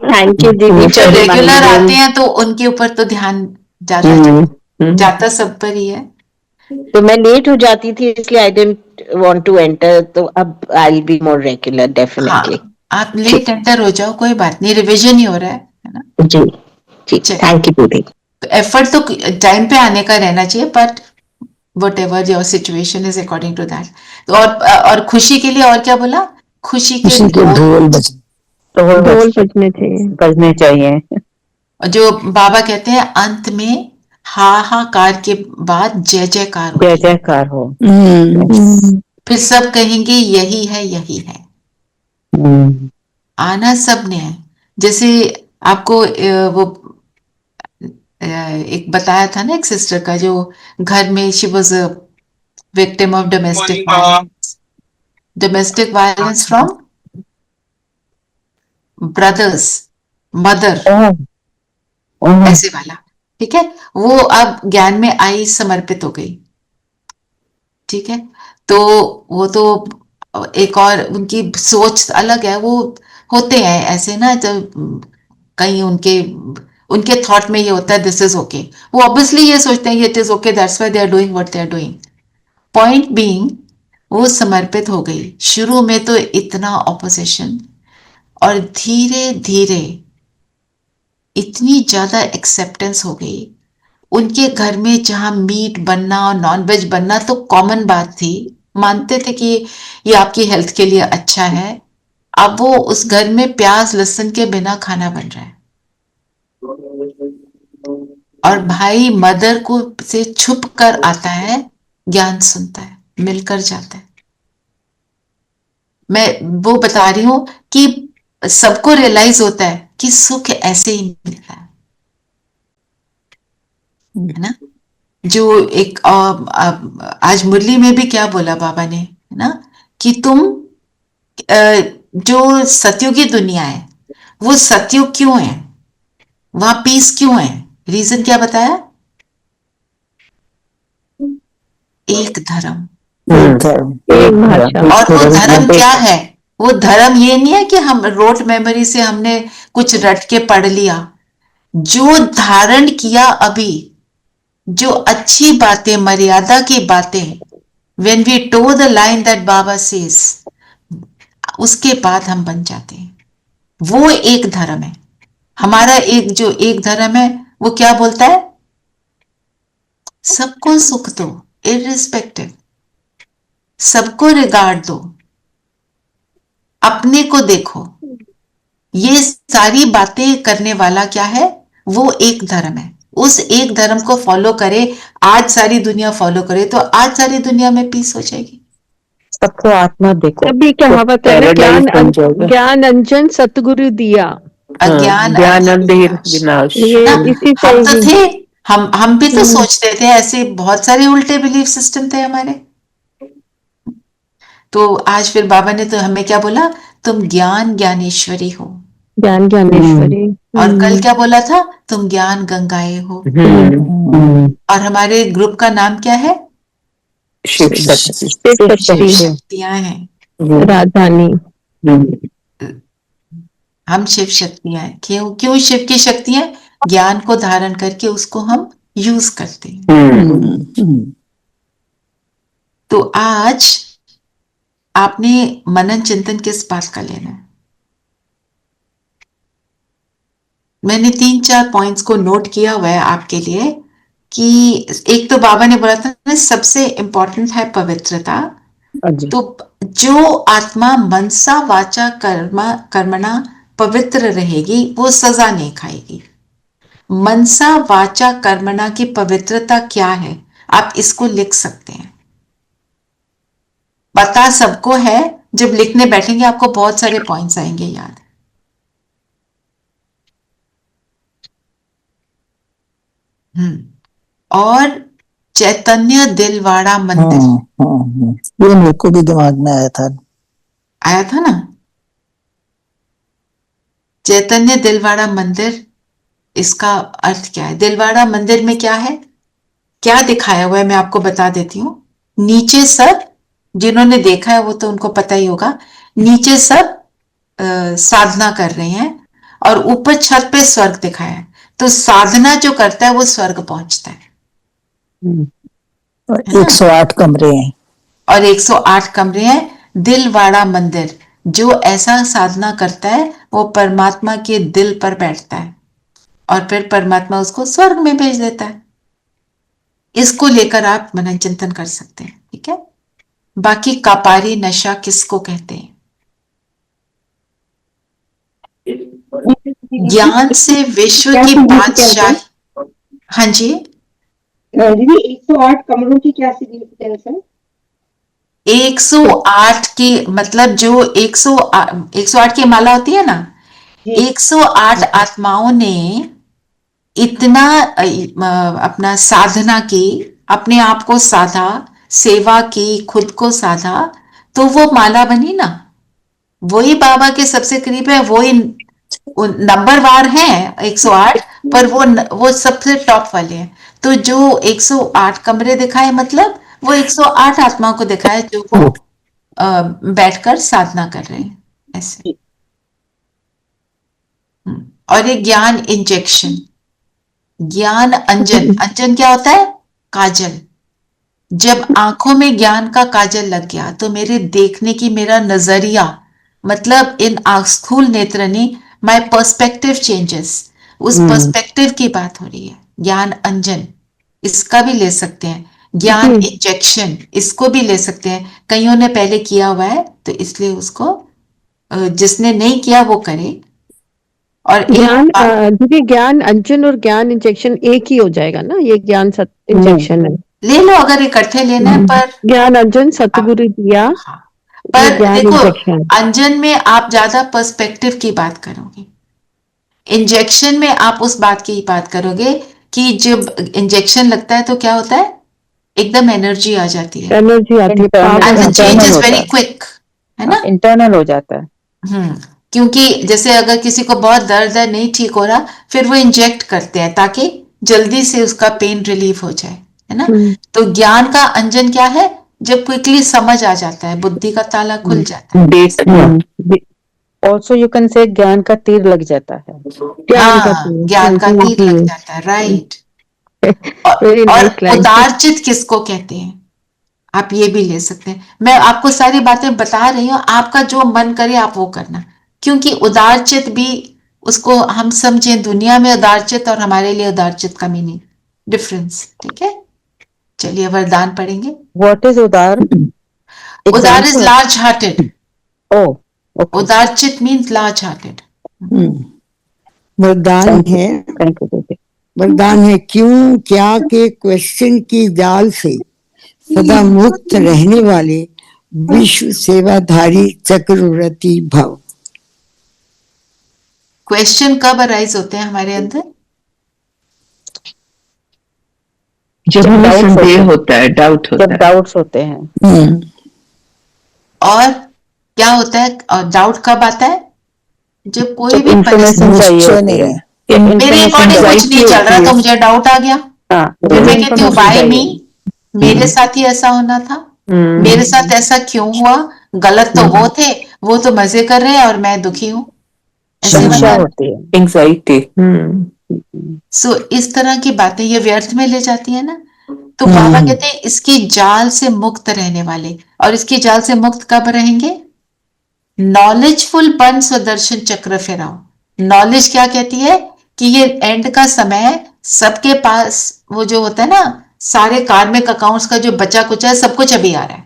thank you दीदी। जो रेगुलर आते हैं तो उनके ऊपर तो ध्यान जाता सब पर ही है। तो मैं लेट हो जाती थी, इसलिए I didn't want to enter, तो अब I will be more regular definitely. आप लेट एंटर हो जाओ, कोई बात नहीं, रिवीजन ही हो रहा है ना। जी जी, थैंक यू दीदी। एफर्ट तो टाइम पे आने का रहना चाहिए, but whatever your situation is according to that. तो और खुशी के लिए और क्या बोला? खुशी के ढोल बजने चाहिए। जो बाबा कहते हैं अंत में हाहाकार के बाद जय जयकार हो। फिर सब कहेंगे यही है, यही है। आना सब ने है। जैसे आपको वो एक बताया था ना, एक सिस्टर का जो घर में she was a victim of domestic violence from brothers, mother, ऐसे वाला, ठीक है। वो अब ज्ञान में आई, समर्पित हो गई, ठीक है। तो वो तो एक और उनकी सोच अलग है। वो होते हैं ऐसे ना, जब कहीं उनके थॉट में ये होता है दिस इज ओके, वो ऑब्वियसली ये सोचते हैं it is okay, that's why they are doing what they are doing. Point being वो समर्पित हो गई। शुरू में तो इतना ऑपोजिशन, और धीरे धीरे इतनी ज्यादा एक्सेप्टेंस हो गई। उनके घर में जहां मीट बनना और नॉन वेज बनना तो कॉमन बात थी, मानते थे कि ये आपकी हेल्थ के लिए अच्छा है। अब वो उस घर में प्याज लहसुन के बिना खाना बन रहा है, और भाई मदर को से छुप कर आता है, ज्ञान सुनता है, मिलकर जाता है। मैं वो बता रही हूं कि सबको रियलाइज होता है कि सुख ऐसे ही मिलता है ना। जो एक आज मुरली में भी क्या बोला बाबा ने, है ना, कि तुम जो सत्युग की दुनिया है वो सत्युग क्यों है, वहां पीस क्यों है, रीजन क्या बताया? एक धर्म, एक भाषा। और वो धर्म क्या है? वो धर्म ये नहीं है कि हम रोट मेमोरी से हमने कुछ रट के पढ़ लिया। जो धारण किया अभी, जो अच्छी बातें, मर्यादा की बातें, when we toe the line that Baba says, उसके बाद हम बन जाते हैं। वो एक धर्म है हमारा। एक जो एक धर्म है वो क्या बोलता है? सबको सुख दो, इररिस्पेक्टिव, सबको रिगार्ड दो, अपने को देखो। ये सारी बातें करने वाला क्या है? वो एक धर्म है। उस एक धर्म को फॉलो करे, आज सारी दुनिया फॉलो करे, तो आज सारी दुनिया में पीस हो जाएगी। सबको आत्मा देखो, अभी कहावत है ना, ज्ञान अंजन सतगुरु दिया, ज्ञान अंधेर विनाश। इसी से हम तो थे, हम भी तो सोचते थे ऐसे, बहुत सारे उल्टे बिलीफ सिस्टम थे हमारे। तो आज फिर बाबा ने तो हमें क्या बोला? तुम ज्ञान ज्ञानेश्वरी हो। ज्ञान ज्ञानेश्वरी। और कल क्या बोला था? तुम ज्ञान गंगाएं हो। और हमारे ग्रुप का नाम क्या है? शिव शक्तियां हैं, राजधानी। हम शिव शक्तियां हैं। क्यों शिव की शक्तियां? ज्ञान को धारण करके उसको हम यूज करते हैं। तो आज आपने मनन चिंतन किस बात का लेना है? मैंने 3-4 पॉइंट्स को नोट किया हुआ है आपके लिए, कि एक तो बाबा ने बोला था ना, सबसे इंपॉर्टेंट है पवित्रता। तो जो आत्मा मनसा वाचा कर्मणा पवित्र रहेगी वो सजा नहीं खाएगी। मनसा वाचा कर्मणा की पवित्रता क्या है? आप इसको लिख सकते हैं। पता सबको है, जब लिखने बैठेंगे आपको बहुत सारे पॉइंट्स आएंगे याद। और चैतन्य दिलवाड़ा मंदिर, ये मेरे को भी दिमाग में आया था ना। चैतन्य दिलवाड़ा मंदिर, इसका अर्थ क्या है? दिलवाड़ा मंदिर में क्या है, क्या दिखाया हुआ है, मैं आपको बता देती हूँ। नीचे सब, जिन्होंने देखा है वो तो उनको पता ही होगा, नीचे सब साधना कर रहे हैं, और ऊपर छत पे स्वर्ग दिखाया है। तो साधना जो करता है वो स्वर्ग पहुंचता है। 108 कमरे हैं, और 108 कमरे हैं। दिलवाड़ा मंदिर, जो ऐसा साधना करता है वो परमात्मा के दिल पर बैठता है, और फिर परमात्मा उसको स्वर्ग में भेज देता है। इसको लेकर आप मनन चिंतन कर सकते हैं, ठीक है। बाकी कापारी नशा किसको कहते हैं? ज्ञान से विश्व की बादशाही। हाँ जी, 108 कमरों की क्या सिग्निफिकेंस है? 108 की मतलब जो 108 की माला होती है ना, 108 आत्माओं ने इतना अपना साधना की, अपने आप को साधा, सेवा की, खुद को साधा, तो वो माला बनी ना। वही बाबा के सबसे करीब है, वही नंबरवार है 108, पर वो सबसे टॉप वाले हैं। तो जो 108 कमरे दिखाए, मतलब वो 108 आत्माओं को दिखाए जो वो बैठकर साधना कर रहे हैं ऐसे। और एक ज्ञान इंजेक्शन, ज्ञान अंजन। अंजन क्या होता है? काजल। जब आंखों में ज्ञान का काजल लग गया तो मेरे देखने की मेरा नजरिया, मतलब इन स्थूल नेत्रनी, माय पर्सपेक्टिव चेंजेस, उस पर्सपेक्टिव की बात हो रही है। ज्ञान अंजन इसका भी ले सकते हैं, ज्ञान इंजेक्शन इसको भी ले सकते हैं। कईयों ने पहले किया हुआ है तो इसलिए उसको, जिसने नहीं किया वो करे। और ज्ञान दीदी, ज्ञान अंजन और ज्ञान इंजेक्शन एक ही हो जाएगा ना? ये ज्ञान इंजेक्शन है, ले लो अगर इकट्ठे लेना है। पर ज्ञान अंजन सतगुरु दिया। हाँ, पर देखो इंजेक्शन, अंजन में आप ज्यादा पर्सपेक्टिव की बात करोगे, इंजेक्शन में आप उस बात की बात करोगे कि जब इंजेक्शन लगता है तो क्या होता है, एकदम एनर्जी आ जाती है, एनर्जी आती है, and the change is very quick, है ना, इंटरनल हो जाता है। क्योंकि जैसे अगर किसी को बहुत दर्द है, नहीं ठीक हो रहा, फिर वो इंजेक्ट करते हैं ताकि जल्दी से उसका पेन रिलीफ हो जाए, है ना। तो ज्ञान का अंजन क्या है, जब क्विकली समझ आ जाता है, बुद्धि का ताला खुल जाता है। ऑल्सो यू कैन से ज्ञान का तीर लग जाता है। ज्ञान का तीर लग जाता है, राइट। और उदारचित किसको कहते हैं, आप ये भी ले सकते हैं। मैं आपको सारी बातें बता रही हूँ, आपका जो मन करे आप वो करना, क्योंकि उदारचित भी उसको हम समझें, दुनिया में उदारचित और हमारे लिए उदारचित का मीनिंग डिफरेंस, ठीक है। चलिए वरदान पढ़ेंगे। व्हाट इज उदार? उदार इज लार्ज हार्टेड। ओह, उदारचित मीन्स लार्ज हार्टेड। वरदान है, वरदान है, क्यों क्या के क्वेश्चन की जाल से सदा मुक्त रहने वाले विश्व सेवाधारी चक्रवर्ती भव। क्वेश्चन कब अराइज होते हैं हमारे अंदर? जब हमें संदेह होता है, डाउट होता है, जब डाउट्स होते हैं। और क्या होता है, और डाउट कब आता है? जब कोई भी इंफॉर्मेशन चाहिए होती है, मेरे अकॉर्डिंग कुछ नहीं चल रहा तो मुझे डाउट आ गया। फिर मैं कहती हूँ बाय मी, मेरे साथ ही ऐसा होना था, मेरे साथ ऐसा क्यों हुआ, गलत तो वो थे, वो तो मजे कर रहे हैं और मैं दुखी हूँ, ऐसे होती है, एंजाइटी। सो इस तरह की बातें ये व्यर्थ में ले जाती है ना। तो बाबा कहते हैं इसकी जाल से मुक्त रहने वाले, और इसकी जाल से मुक्त कब रहेंगे? नॉलेजफुल बन स्वदर्शन चक्र फिराओ। नॉलेज क्या कहती है कि ये एंड का समय है, सबके पास वो जो होता है ना, सारे कार्मिक अकाउंट्स का जो बचा कुचा है, सब कुछ अभी आ रहा है,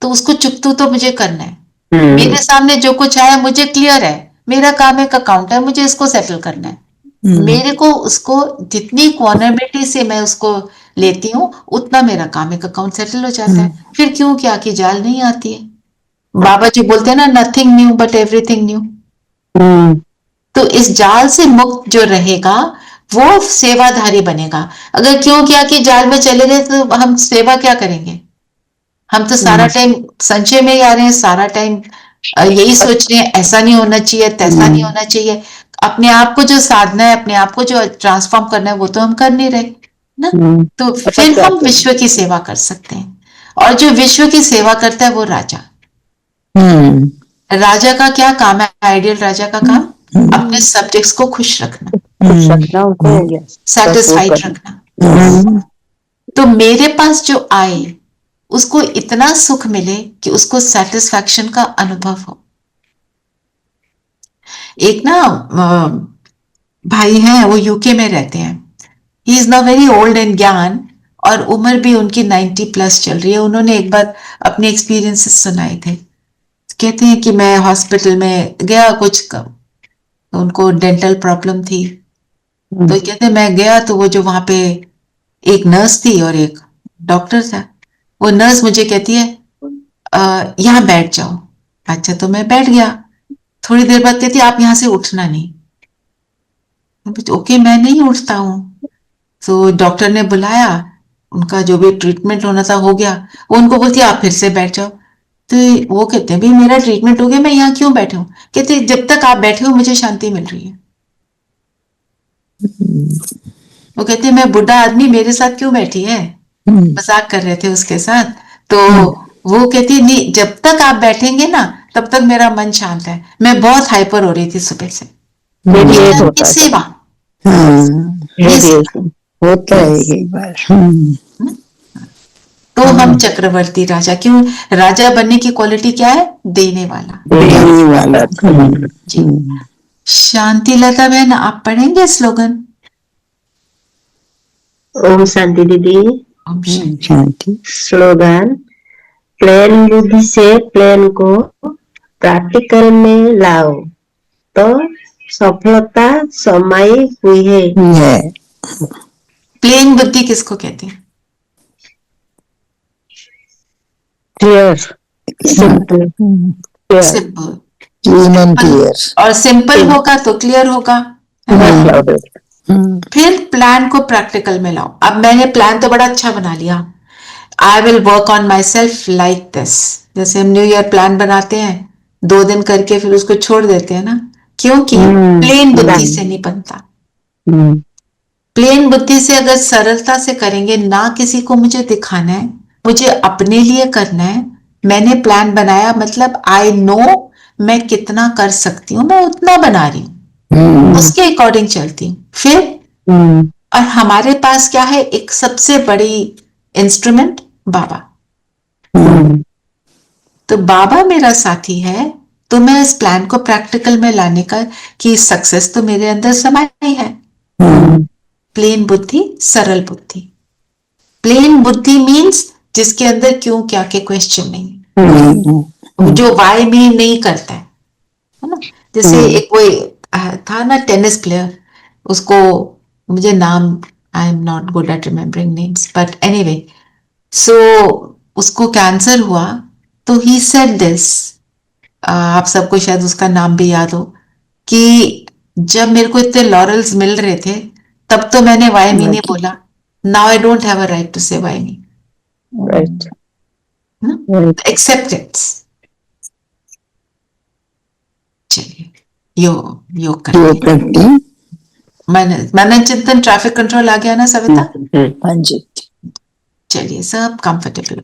तो उसको चुकतू तो मुझे करना है। मेरे सामने जो कुछ आया मुझे क्लियर है, मेरा कार्मिक अकाउंट है, मुझे इसको सेटल करना है। मेरे को उसको जितनी क्वानिटी से मैं उसको लेती हूँ उतना मेरा कार्मिक अकाउंट सेटल हो जाता है। फिर क्यों क्या की जाल नहीं आती है। बाबा जी बोलते हैं ना, nothing new but everything new. तो इस जाल से मुक्त जो रहेगा वो सेवाधारी बनेगा। अगर क्यों क्या कि जाल में चले गए तो हम सेवा क्या करेंगे? हम तो सारा टाइम संशय में ही आ रहे हैं, सारा टाइम यही सोच रहे हैं ऐसा नहीं होना चाहिए, तैसा नहीं होना चाहिए। अपने आप को जो साधना है, अपने आप को जो ट्रांसफॉर्म करना है, वो तो हम कर नहीं रहे ना। तो फिर हम विश्व की सेवा कर सकते हैं, और जो विश्व की सेवा करता है वो राजा। राजा का क्या काम है? आइडियल राजा का काम अपने सब्जेक्ट्स को खुश रखना, सेटिस्फाइड रखना। तो मेरे पास जो आए उसको इतना सुख मिले कि उसको सेटिस्फैक्शन का अनुभव हो। एक ना भाई हैं, वो यूके में रहते हैं, he is now very old in ज्ञान, और उम्र भी उनकी 90+ चल रही है। उन्होंने एक बार अपने एक्सपीरियंसेस सुनाए थे। कहते हैं कि मैं हॉस्पिटल में गया, कुछ उनको डेंटल प्रॉब्लम थी, तो कहते मैं गया तो वो जो वहां पे एक नर्स थी और एक डॉक्टर था, वो नर्स मुझे कहती है यहाँ बैठ जाओ। अच्छा, तो मैं बैठ गया। थोड़ी देर बाद कहती आप यहाँ से उठना नहीं। ओके, मैं नहीं उठता हूँ। तो डॉक्टर ने बुलाया, उनका जो भी ट्रीटमेंट होना था हो गया। वो उनको बोलती आप फिर से बैठ जाओ। तो वो कहते हैं भाई मेरा ट्रीटमेंट हो गया, मैं यहाँ क्यों बैठे हूँ? कहते जब तक आप बैठे हो मुझे शांति मिल रही है। वो कहते मैं बुढ़ा आदमी, मेरे साथ क्यों बैठी है? मजाक कर रहे थे उसके साथ। तो वो कहती नहीं, जब तक आप बैठेंगे ना तब तक मेरा मन शांत है। मैं बहुत हाइपर हो रही थी सुबह से। सेवा होता है एक बार। तो हम चक्रवर्ती राजा। क्यों? राजा बनने की क्वालिटी क्या है? देने वाला। देने वाला। जी। शांति लता बहन, आप पढ़ेंगे स्लोगन? ओम शांति दीदी। ओम शांति। शांति। स्लोगन, प्लेन बुद्धि से प्लेन को प्रैक्टिकल में लाओ तो सफलता समाई हुई है। प्लेन बुद्धि किसको कहते हैं? Clear, simple, simple. Clean and clear. और सिंपल होगा तो क्लियर होगा, है ना? फिर प्लान को प्रैक्टिकल में लाओ। अब मैंने प्लान तो बड़ा अच्छा बना लिया, I will work on my self like this. जैसे हम न्यू ईयर प्लान बनाते हैं, 2 दिन करके फिर उसको छोड़ देते हैं ना, क्योंकि प्लेन बुद्धि से नहीं बनता। प्लेन बुद्धि से अगर सरलता से करेंगे, ना किसी को मुझे दिखाना है, मुझे अपने लिए करना है, मैंने प्लान बनाया, मतलब आई नो मैं कितना कर सकती हूँ, मैं उतना बना रही हूँ, उसके अकॉर्डिंग चलती हूँ। फिर और हमारे पास क्या है? एक सबसे बड़ी इंस्ट्रूमेंट, बाबा। तो बाबा मेरा साथी है, तो मैं इस प्लान को प्रैक्टिकल में लाने का कि सक्सेस तो मेरे अंदर समाई है। प्लेन बुद्धि, सरल बुद्धि। प्लेन बुद्धि मीन्स जिसके अंदर क्यों क्या के क्वेश्चन नहीं, जो वाई मीन नहीं करता है ना? जैसे एक कोई था ना टेनिस प्लेयर, उसको, मुझे नाम, I am not good at remembering names, but anyway, so उसको कैंसर हुआ, तो ही सेड दिस, आप सबको शायद उसका नाम भी याद हो, कि जब मेरे को इतने लॉरल्स मिल रहे थे, तब तो मैंने वाई मी नहीं बोला। Now I don't have a right to say why me. Right, acceptance. चलिए, योग करिए। मनन चिंतन ट्रैफिक कंट्रोल आ गया ना सविता? हाँ जी। चलिए, सब कंफर्टेबल।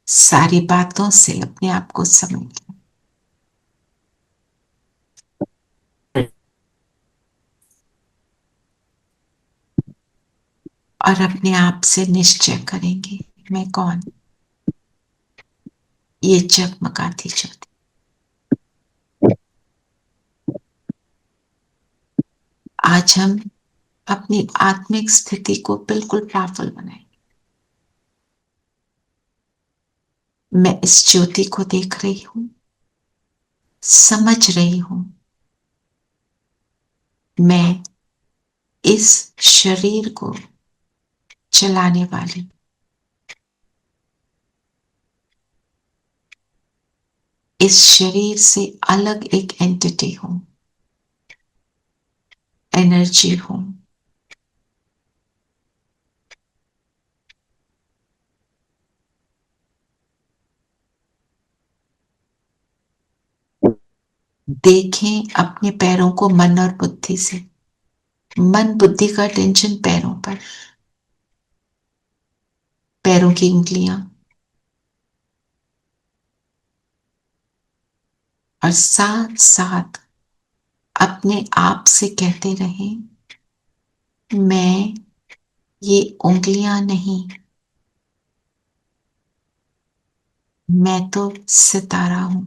सारी बातों से अपने आप को समझ लें और अपने आप से निश्चय करेंगे, मैं कौन? ये जगमगाती ज्योति। आज हम अपनी आत्मिक स्थिति को बिल्कुल पावरफुल बनाएंगे। मैं इस ज्योति को देख रही हूं, समझ रही हूं, मैं इस शरीर को चलाने वाली, इस शरीर से अलग एक एंटिटी हूं, एनर्जी हूं। देखें अपने पैरों को मन और बुद्धि से। मन बुद्धि का टेंशन पैरों पर, पैरों की उंगलियां, और साथ साथ अपने आप से कहते रहें, मैं ये उंगलियां नहीं, मैं तो सितारा हूं,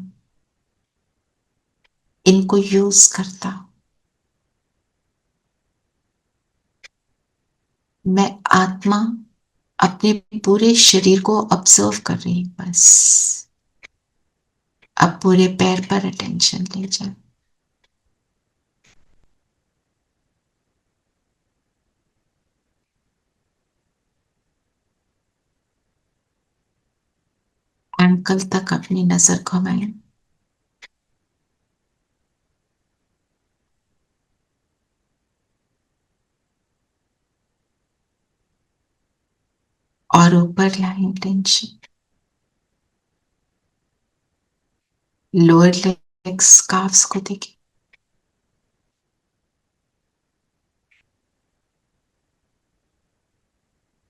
इनको यूज करता। मैं आत्मा अपने पूरे शरीर को ऑब्जर्व कर रही हूं बस। अब पूरे पैर पर अटेंशन ले जाए। एंकल तक अपनी नजर घुमाएं। और ऊपर लाएं टेंशन। लोअर लेग्स, काफ्स को देखें।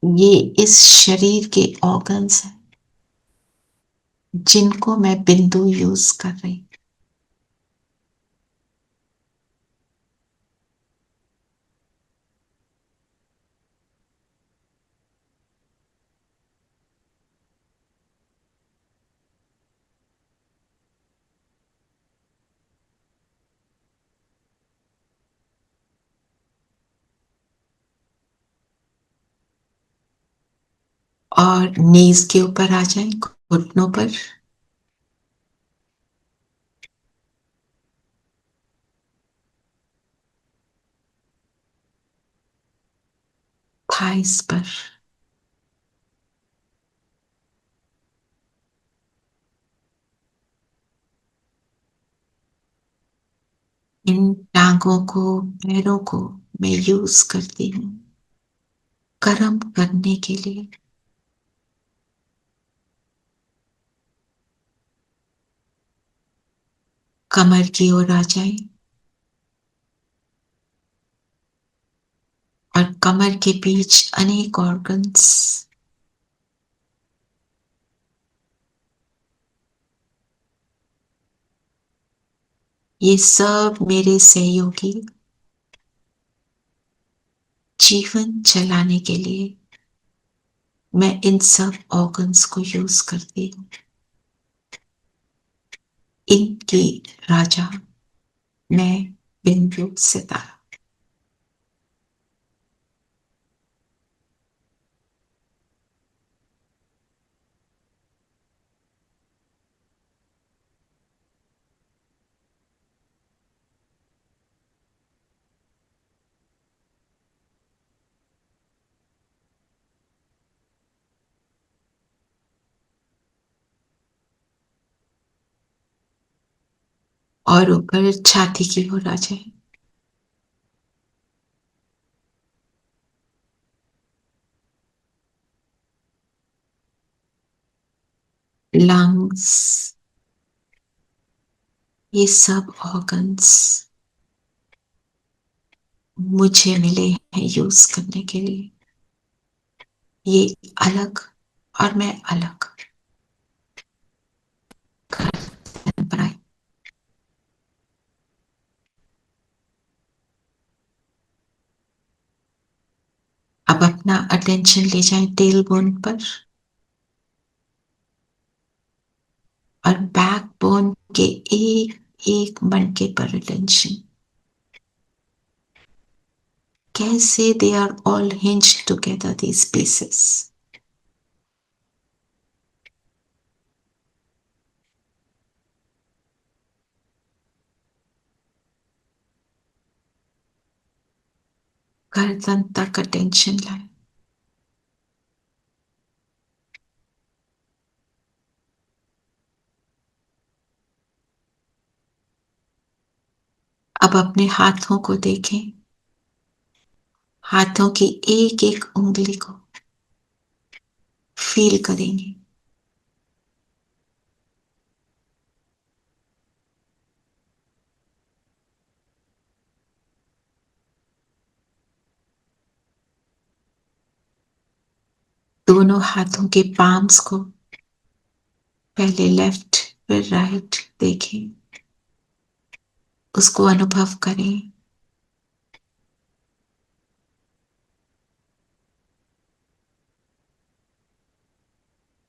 ये इस शरीर के ऑर्गन्स हैं। जिनको मैं बिंदु यूज कर रही। और नीज के ऊपर आ जाए, घुटनों पर। थाइस पर। इन टांगों को, पैरों को मैं यूज करती हूँ कर्म करने के लिए। कमर की ओर आ जाए और कमर के बीच अनेक ऑर्गन्स। ये सब मेरे सहयोगी, जीवन चलाने के लिए मैं इन सब ऑर्गन्स को यूज करती हूँ। इनकी राजा मैं बिंदु सितारा। और ऊपर छाती की ओर आ जाए। लंग्स, ये सब ऑर्गन्स मुझे मिले हैं यूज करने के लिए। ये अलग और मैं अलग। बनाए। अब अपना अटेंशन ले जाएं टेल बोन पर और बैक बोन के एक एक मणके पर अटेंशन। कैसे they are all hinged together these pieces. गर्दन तक अटेंशन लाए। अब अपने हाथों को देखें, हाथों की एक एक उंगली को फील करेंगे। दोनों हाथों के पाम्स को पहले लेफ्ट फिर राइट देखें, उसको अनुभव करें।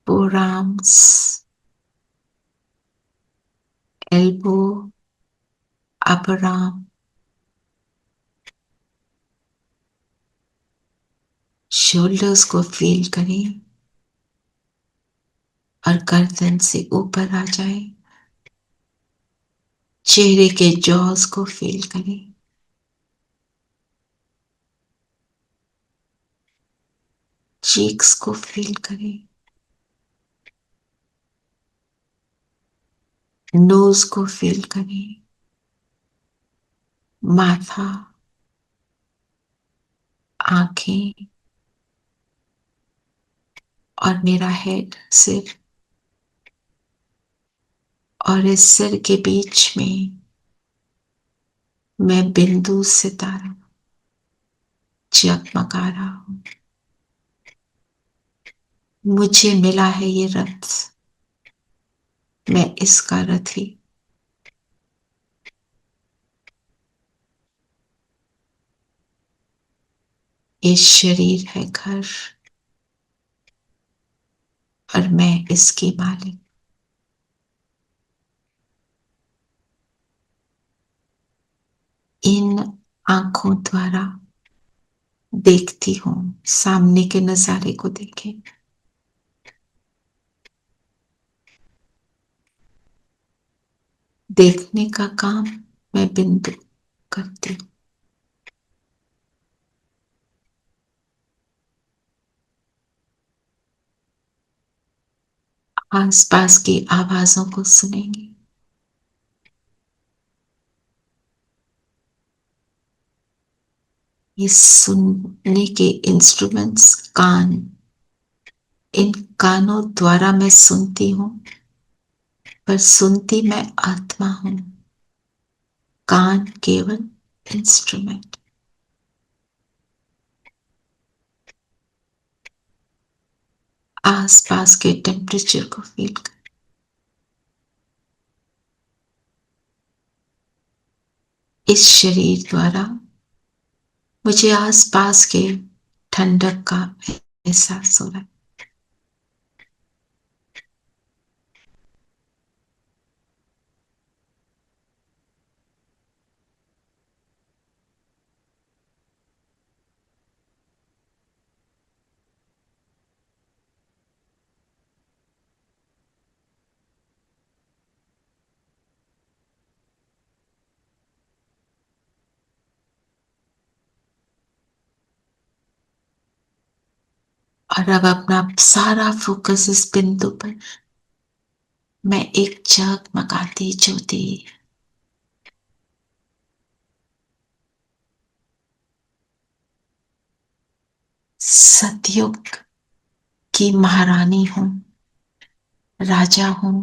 Forearms, elbow, upper arm, shoulders को फील करें और गर्दन से ऊपर आ जाए। चेहरे के जॉज को फील करें। चीक्स को फील करें। नोज को फील करें। माथा, आंखें और मेरा हेड, सिर। और इस सिर के बीच में मैं बिंदु सितारा जगमगा रहा हूं। मुझे मिला है ये रथ। मैं इसका रथी। ये शरीर है घर और मैं इसकी मालिक। इन आंखों द्वारा देखती हूं, सामने के नजारे को देखें। देखने का काम मैं बिंदु करती हूं। आसपास की आवाजों को सुनेंगे। ये सुनने के इंस्ट्रूमेंट्स कान, इन कानों द्वारा मैं सुनती हूं, पर सुनती मैं आत्मा हूं। कान केवल इंस्ट्रूमेंट। आसपास के टेम्परेचर को फील कर। इस शरीर द्वारा मुझे आसपास के ठंडक का एहसास हो रहा है। और अब अपना सारा फोकस इस बिंदु पर। मैं एक जगमगाती ज्योति, सतयुग की महारानी हूं, राजा हूं।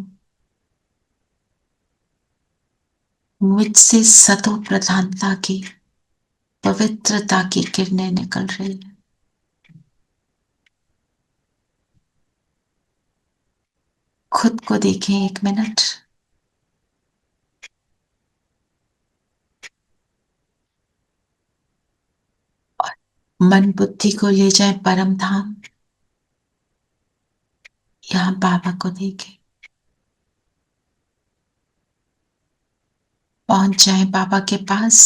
मुझसे सतो प्रधानता की, पवित्रता की किरणें निकल रही है। खुद को देखें एक मिनट। और मन बुद्धि को ले जाए परम धाम। यहां बाबा को देखें। पहुंच जाए बाबा के पास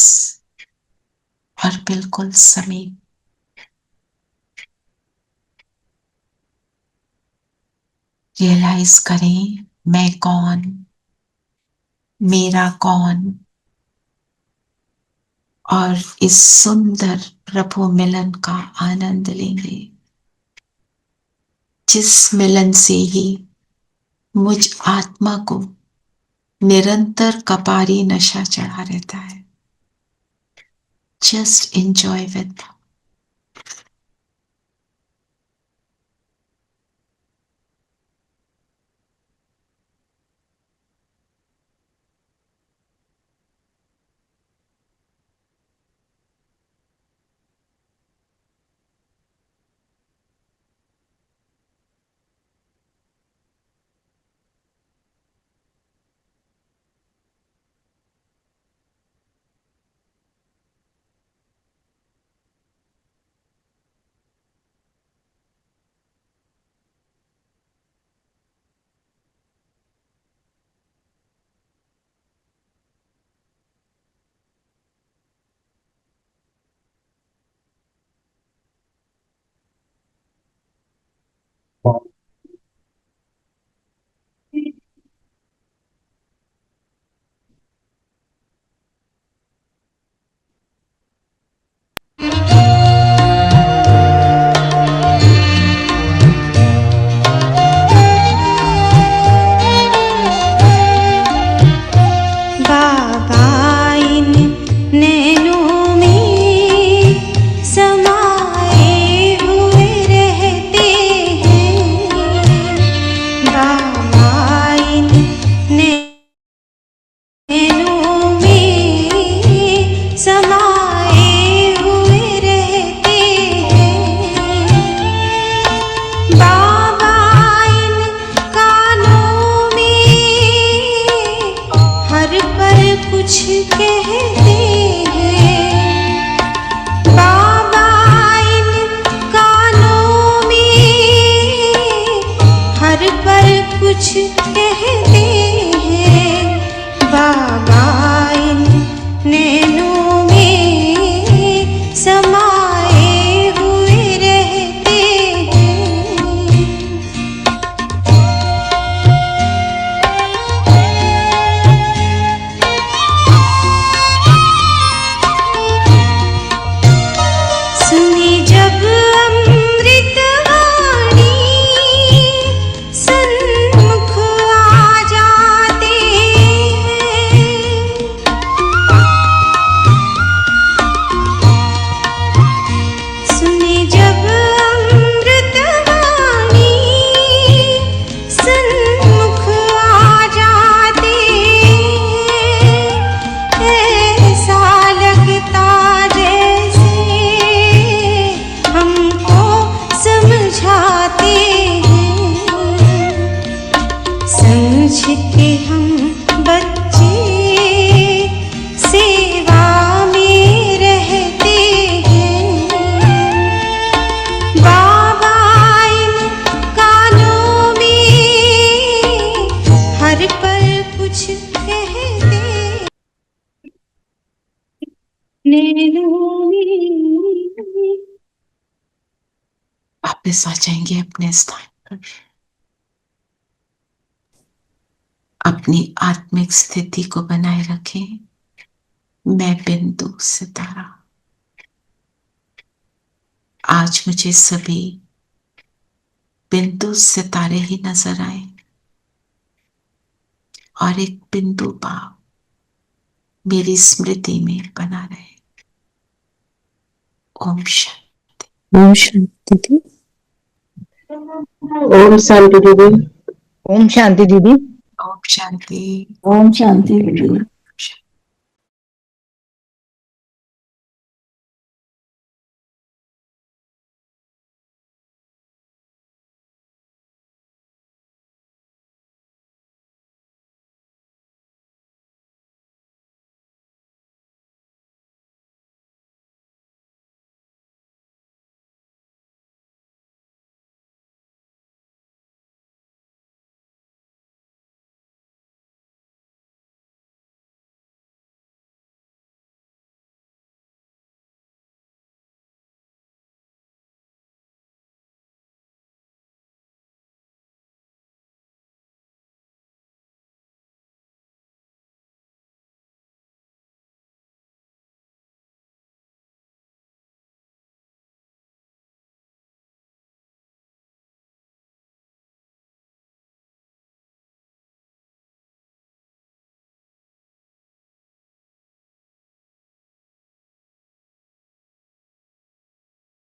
और बिल्कुल समीप। रियलाइज करें मैं कौन, मेरा कौन, और इस सुंदर प्रभु मिलन का आनंद लेंगे, जिस मिलन से ही मुझ आत्मा को निरंतर कपारी नशा चढ़ा रहता है। Just enjoy with. पल कुछ कहते हैं बाबा इन नैनों में समाए हुए रहते हैं। सुनी जब अमृत वाणी सन्मुख आ जाते हैं। सुनी जब अमृत वाणी सन्मुख आ जाते हैं। ऐसा लगता जैसे हमको समझाते हैं। समझ के हम बच्चे सेवा में रहते हैं। बाबा इन कानों में हर पल कुछ कहते नैनों में। वापस आ जाएंगे अपने स्थान पर। अपनी आत्मिक स्थिति को बनाए रखें। मैं बिंदु सितारा। आज मुझे सभी बिंदु सितारे ही नजर आए और एक बिंदु भाव मेरी स्मृति में बना रहे। ओम शांति। ओम शांति दीदी। ओम शांति दीदी। ओम शांति दीदी। ओम शांति। ओम शांति दीदी।